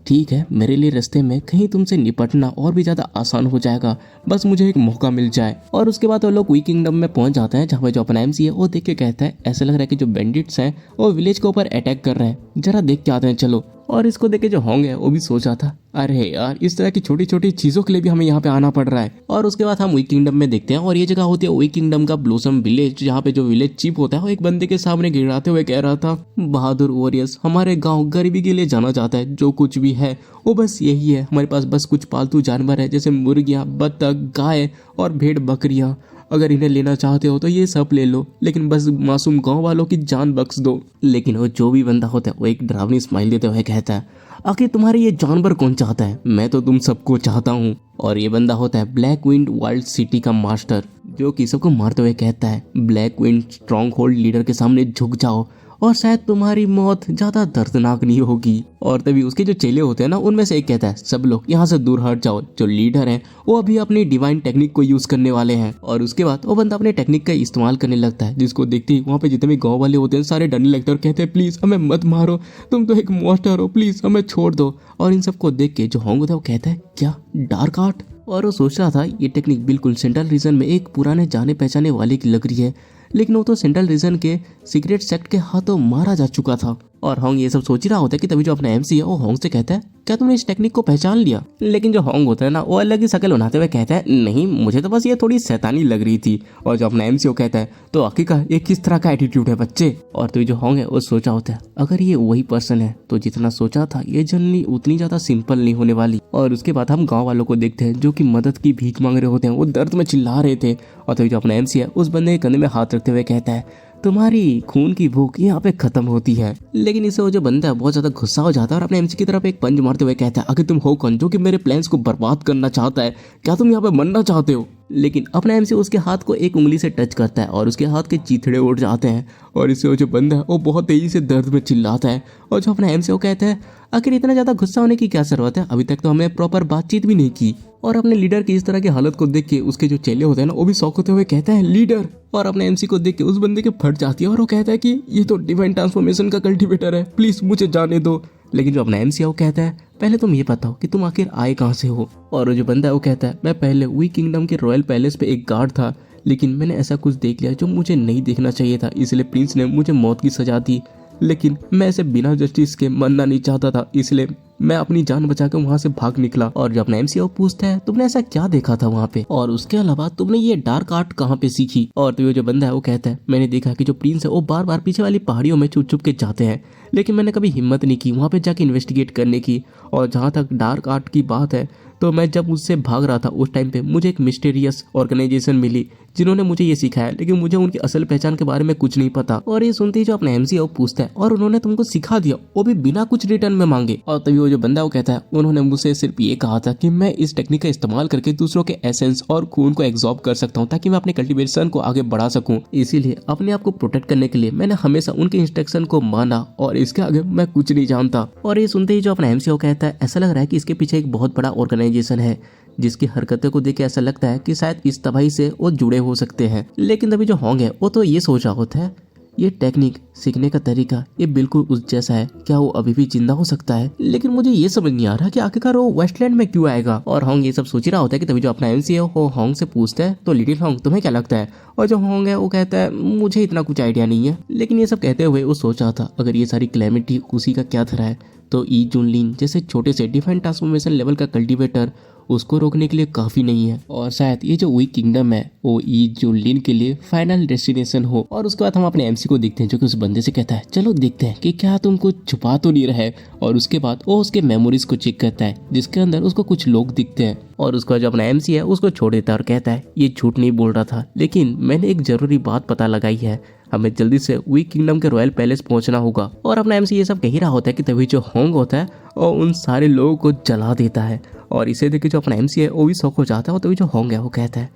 ठीक है मेरे लिए रास्ते में कहीं तुमसे निपटना और भी ज्यादा आसान हो जाएगा, बस मुझे एक मौका मिल जाए। और उसके बाद वो लोग वी किंगडम में पहुंच जाते हैं जहाँ पे जो अपना एमसी है वो देख के कहता है, ऐसा लग रहा है कि जो बैंडिट्स हैं वो विलेज के ऊपर अटैक कर रहे हैं, जरा देख के आते हैं चलो। और इसको देख के जो होंग है वो भी सोचा था, अरे यार इस तरह की छोटी छोटी चीजों के लिए भी हमें यहाँ पे आना पड़ रहा है। और उसके बाद हम वी किंगडम में देखते हैं और ये जगह होती है वी किंगडम का ब्लोसम विलेज, जहाँ पे जो विलेज चीफ होता है वो एक बंदे के सामने गिड़ाते हुए कह रहा था, बहादुर वॉरियर्स, हमारे गाँव गरीबी के लिए जाना जाता है, जो कुछ भी है वो बस यही है, हमारे पास बस कुछ पालतू जानवर है जैसे मुर्गियाँ, बत्तख, गाय और भेड़ बकरियाँ। अगर इन्हें लेना चाहते हो तो ये सब ले लो, लेकिन बस मासूम गांव वालों की जान बख्श दो। लेकिन वो जो भी बंदा होता है वो एक डरावनी स्माइल देते हुए कहता है, आखिर तुम्हारे ये जानवर कौन चाहता है, मैं तो तुम सबको चाहता हूँ। और ये बंदा होता है ब्लैक विंड वाइल्ड सिटी का मास्टर, जो कि सबको मारते हुए कहता है, black wind strong hold leader के सामने झुक जाओ और शायद तुम्हारी मौत ज्यादा दर्दनाक नहीं होगी। और तभी उसके जो चेले होते हैं ना उनमें से एक कहता है, सब लोग यहाँ से दूर हट जाओ, जो लीडर है वो अभी अपनी डिवाइन टेक्निक को यूज करने वाले हैं। और उसके बाद वो बंदा अपने टेक्निक का इस्तेमाल करने लगता है, जिसको देखते ही वहाँ पे जितने भी गाँव वाले होते हैं सारे डरने लगते हैं और कहते हैं, प्लीज हमें मत मारो, तुम तो एक मॉन्स्टर हो, प्लीज हमें छोड़ दो। और इन सबको देख के जो होंग होता है वो कहता है, क्या डार्क आर्ट। और वो सोच रहा था ये टेक्निक बिल्कुल सेंट्रल रीजन में एक पुराने जाने पहचाने वाले की लग रही है, लेकिन वो तो सेंट्रल रीजन के सीक्रेट सेक्ट के हाथों मारा जा चुका था। और होंग ये सब सोच ही रहा होता है कि तभी जो अपना एमसी है वो होंग से कहता है, क्या तुमने इस टेक्निक को पहचान लिया? लेकिन जो होंग होता है ना, वो अलग ही शक्ल बनाते हुए कहता है, नहीं मुझे तो बस ये थोड़ी शैतानी लग रही थी। और जो अपना एमसी वो कहता है, तो आखिरकार ये किस तरह का एटीट्यूड है बच्चे? और तो जो होंग है वो सोचा होता है, अगर ये वही पर्सन है तो जितना सोचा था ये जर्नी उतनी ज्यादा सिंपल नहीं होने वाली। और उसके बाद हम गाँव वालों को देखते हैं जो की मदद की भीख मांग रहे होते हैं, वो दर्द में चिल्ला रहे थे। और तो जो अपना एमसी है उस बंदे के कंधे में हाथ रखते हुए कहता है, तुम्हारी खून की भूख यहाँ पे खत्म होती है। लेकिन इससे वो जो बंदा है बहुत ज्यादा गुस्सा हो जाता है और अपने एमसी की तरफ एक पंच मारते हुए कहता है, आखिर तुम हो कौन जो कि मेरे प्लान्स को बर्बाद करना चाहता है? क्या तुम यहाँ पे मरना चाहते हो? लेकिन अपना एमसी उसके हाथ को एक उंगली से टच करता है और उसके हाथ के चीथड़े उड़ जाते हैं। और इससे वो जो बंदा है वो बहुत तेजी से दर्द में चिल्लाता है। और जो अपना एमसी वो कहता है, आखिर इतना ज्यादा गुस्सा होने की क्या जरूरत है? अभी तक तो हमने प्रॉपर बातचीत भी नहीं की। और अपने लीडर की इस तरह की हालत को देख के उसके जो चेले होते हैं ना, वो भी शौक होते हुए कहते हैं, लीडर। और अपने एमसी को देख के उस बंदे के फट जाती है और वो कहता है कि ये तो डिवाइन ट्रांसफॉर्मेशन का कल्टीवेटर है, प्लीज मुझे जाने दो। लेकिन जो अपना एमसी है वो कहता है, पहले तुम ये बताओ कि तुम आखिर आए कहाँ से हो? और जो बंदा है वो कहता है, मैं पहले वी किंगडम के रॉयल पैलेस पे एक गार्ड था, लेकिन मैंने ऐसा कुछ देख लिया जो मुझे नहीं देखना चाहिए था, इसलिए प्रिंस ने मुझे मौत की सजा दी। लेकिन मैं ऐसे बिना जस्टिस के मरना नहीं चाहता था, इसलिए मैं अपनी जान बचाकर वहाँ से भाग निकला। और जो अपना एमसी वो पूछता है, तुमने ऐसा क्या देखा था वहाँ पे? और उसके अलावा तुमने ये डार्क आर्ट कहाँ पे सीखी? और तो ये जो बंदा है वो कहता है, मैंने देखा कि जो प्रिंस है वो बार बार पीछे वाली पहाड़ियों में छुप छुप के जाते हैं, लेकिन मैंने कभी हिम्मत नहीं की वहाँ पे जाके इन्वेस्टिगेट करने की। और जहाँ तक डार्क आर्ट की बात है, तो मैं जब उससे भाग रहा था उस टाइम पे मुझे एक मिस्टीरियस ऑर्गेनाइजेशन मिली जिन्होंने मुझे ये सिखाया, लेकिन मुझे उनकी असल पहचान के बारे में कुछ नहीं पता। और ये सुनते ही जो अपना एमसी है वो पूछता है, और उन्होंने तुमको सिखा दिया, वो भी बिना कुछ रिटर्न में मांगे? और तभी वो जो बंदा वो कहता है, उन्होंने मुझसे सिर्फ ये कहा था कि मैं इस टेक्निक का इस्तेमाल करके दूसरों के एसेंस और खून को एब्जॉर्ब कर सकता हूँ ताकि मैं अपने कल्टीवेशन को आगे बढ़ा सकूं। इसीलिए अपने आप को प्रोटेक्ट करने के लिए मैंने हमेशा उनके इंस्ट्रक्शन को माना और इसके आगे मैं कुछ नहीं जानता। और ये सुनते ही जो अपना एमसी वो कहता है, ऐसा लग रहा है कि इसके पीछे एक बहुत बड़ा ऑर्गेनाइजेशन है जिसकी हरकतों को देख के ऐसा लगता है कि शायद इस तबाही से वो जुड़े हो सकते हैं। लेकिन तभी जो होंग है वो तो ये सोच रहा होता है, ये टेक्निक सीखने का तरीका ये बिल्कुल उस जैसा है, क्या वो अभी भी जिंदा हो सकता है? लेकिन मुझे ये समझ नहीं आ रहा कि आखिरकार वो वेस्टलैंड में क्यों आएगा। और होंग ये सब सोच ही रहा होता है कि तभी जो अपना एमसी है वो होंग से पूछता है, तो लिटिल होंग तुम्हें क्या लगता है? और जो होंग है वो कहता है, मुझे इतना कुछ आइडिया नहीं है। लेकिन ये सब कहते हुए वो सोच रहा था, अगर ये सारी क्लैमिटी उसी का क्या धरा है तो ई जुनलिन जैसे छोटे से डिफाइन ट्रांसफॉर्मेशन लेवल का कल्टीवेटर उसको रोकने के लिए काफी नहीं है। और शायद ये जो वी किंगडम है वो ई जुनलिन के लिए फाइनल डेस्टिनेशन हो। और उसके बाद हम अपने एमसी को देखते हैं जो कि उस बंदे से कहता है, चलो देखते हैं कि क्या तुम कुछ छुपा तो नहीं रहे। और उसके बाद वो उसके मेमोरीज को चेक करता है जिसके अंदर उसको कुछ लोग दिखते हैं। और उसका जो अपना एमसी है उसको छोड़ देता है और कहता है, ये झूठ नहीं बोल रहा था, लेकिन मैंने एक जरूरी बात पता लगाई है, हमें जल्दी से वी किंगडम के रॉयल पैलेस पहुंचना होगा। और अपना एमसी ये सब कह ही रहा होता है कि तभी जो होंग होता है और उन सारे लोगों को जला देता है। और इसे देख के जो अपना एमसी है वो भी शौक हो जाता है। और तभी जो होंग है वो कहता है,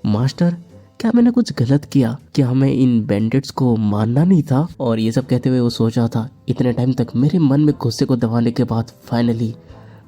मास्टर क्या मैंने कुछ गलत किया? क्या हमें इन बैंडिट्स को मारना नहीं था? और ये सब कहते हुए वो सोचा था, इतने टाइम तक मेरे मन में गुस्से को दबाने के बाद फाइनली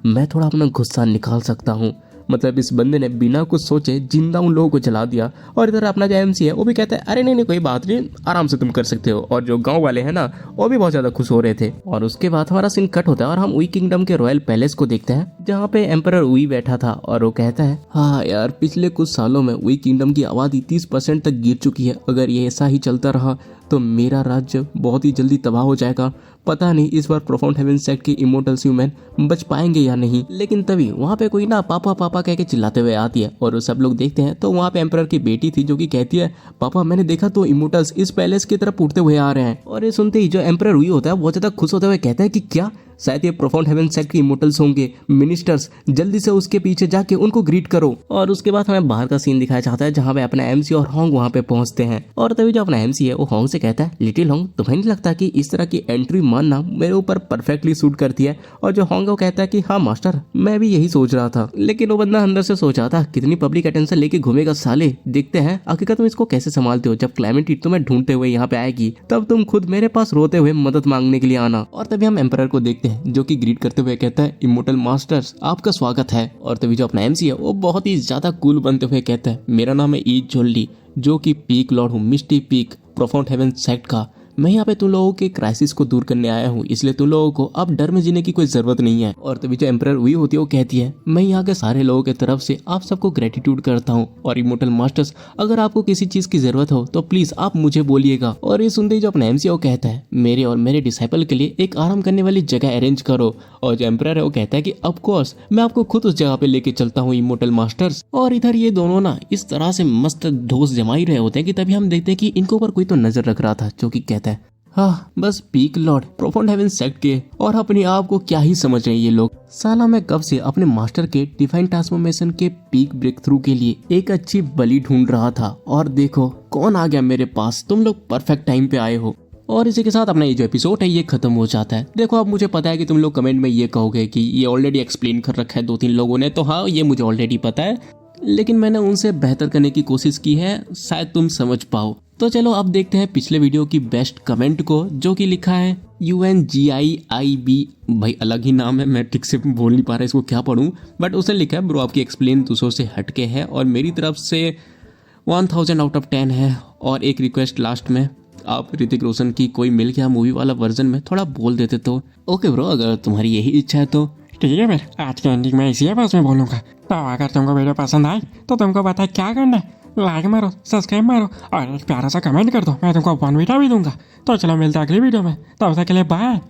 मैं थोड़ा अपना गुस्सा निकाल सकता हूँ। मतलब इस बंदे ने बिना कुछ सोचे जिंदा उन लोगों को जला दिया। और इधर अपना जो एमसी है वो भी कहता है, अरे नहीं कोई बात नहीं, आराम से तुम कर सकते हो। और जो गांव वाले हैं ना वो भी बहुत ज्यादा खुश हो रहे थे। और उसके बाद हमारा सीन कट होता है और हम वी किंगडम के रॉयल पैलेस को देखते हैं जहाँ पे एम्परर वी बैठा था। और वो कहता है, हाँ यार, पिछले कुछ सालों में वी किंगडम की आबादी 30% तक गिर चुकी है। अगर ये ऐसा ही चलता रहा तो मेरा राज्य बहुत ही जल्दी तबाह हो जाएगा। पता नहीं इस बार प्रोफाउंड हेवन सेक्ट के इमोर्टल्स ह्यूमन बच पाएंगे या नहीं। लेकिन तभी वहाँ पे कोई ना पापा पापा कह के चिल्लाते हुए आती है और सब लोग देखते हैं तो वहाँ पे एम्परर की बेटी थी जो कि कहती है, पापा मैंने देखा तो इमोर्टल्स इस पैलेस की तरफ उड़ते हुए आ रहे हैं। और ये सुनते ही जो एम्परर हुई होता है बहुत ज्यादा खुश होते हुए कहता है कि क्या शायद ये प्रोफाउंड हेवन सेक्ट के इमोर्टल्स होंगे, मिनिस्टर्स जल्दी से उसके पीछे जाके उनको ग्रीट करो। और उसके बाद हमें बाहर का सीन दिखाया जाता है जहाँ पे अपना एमसी और होंग वहाँ पे पहुंचते हैं। और तभी जो अपना एमसी है वो होंग से कहता है, लिटिल होंग तुम्हें नहीं लगता कि इस तरह की एंट्री मारना मेरे ऊपर परफेक्टली सूट करती है? और जो होंग वो कहता है कि हाँ मास्टर, मैं भी यही सोच रहा था। लेकिन वो बंदा अंदर से सोच रहा था, कितनी पब्लिक अटेंशन लेके घूमेगा साले, देखते हैं आखिरकार तुम इसको कैसे संभालते हो। जब क्लेमेंटी तुम्हें ढूंढते हुए यहाँ पे आएगी तब तुम खुद मेरे पास रोते हुए मदद मांगने के लिए आना। और तभी हम एम्परर को देखते हैं जो कि ग्रीट करते हुए कहता है, इमोर्टल मास्टर्स आपका स्वागत है। और तभी जो अपना एमसी है वो बहुत ही ज्यादा कूल बनते हुए कहता है, मेरा नाम है ई जोल्ली जो कि पीक लॉर्ड हूँ, मिस्टी पीक प्रोफाउंड हेवन सेक्ट का। मैं यहाँ पे तुम लोगों के क्राइसिस को दूर करने आया हूँ, इसलिए तुम लोगों को अब डर में जीने की कोई जरूरत नहीं है। और तभी जो एम्परर हुई होती है वो कहती है, मैं यहाँ के सारे लोगों की तरफ से आप सबको ग्रेटिट्यूड करता हूँ, और इमोर्टल मास्टर्स अगर आपको किसी चीज की जरूरत हो तो प्लीज आप मुझे बोलिएगा। और ये सुनते ही जो अपना एमसी है वो कहता है, मेरे और मेरे डिसाइपल के लिए एक आराम करने वाली जगह अरेंज करो। और जो एम्परर है वो कहता है कि ऑफ कोर्स मैं आपको खुद उस जगह पे लेके चलता हूँ इमोर्टल मास्टर्स। और इधर ये दोनों ना इस तरह से मस्त ढोस जमा ही रहे होते हैं कि तभी हम देखते हैं कि इनको ऊपर कोई तो नजर रख रहा था, जो कि कहता है, हाँ बस peak lord profound heaven sect के और अपने आप को क्या ही समझ रहे हैं ये लोग। साला मैं कब से अपने मास्टर के डिवाइन ट्रांसफॉर्मेशन के पीक ब्रेक थ्रू के लिए एक अच्छी बलि ढूंढ रहा था, और देखो कौन आ गया मेरे पास। तुम लोग परफेक्ट टाइम पे आए हो। और इसी के साथ अपना ये जो एपिसोड है ये खत्म हो जाता है। देखो अब मुझे पता है कि तुम लोग कमेंट में ये कहोगे कि ये ऑलरेडी एक्सप्लेन कर रखा है 2-3 लोगों ने, तो हाँ ये मुझे ऑलरेडी पता है, लेकिन मैंने उनसे बेहतर करने की कोशिश की है, शायद तुम समझ पाओ। तो चलो अब देखते हैं पिछले वीडियो की बेस्ट कमेंट को, जो कि लिखा है UNGIIB। भाई अलग ही नाम है, मैं ठीक से बोल नहीं पा रहा इसको क्या पढ़ूं, बट उसने लिखा है, ब्रो आपकी एक्सप्लेन दूसरों से हटके है और मेरी तरफ से 1000 आउट ऑफ 10 है। और एक रिक्वेस्ट लास्ट में, आप ऋतिक रोशन की कोई मिल गया मूवी वाला वर्जन में थोड़ा बोल देते तो ओके ब्रो, अगर तुम्हारी यही इच्छा है तो ठीक है। फिर आज के एंडिंग में इसी बस में बोलूँगा। तो अगर तुमको वीडियो पसंद आए तो तुमको पता है क्या करना है, लाइक मारो, सब्सक्राइब मारो और एक प्यारा सा कमेंट कर दो, मैं तुमको 1 बीटा भी दूंगा। तो चलो मिलते हैं अगली वीडियो में, तब तक के लिए बाय।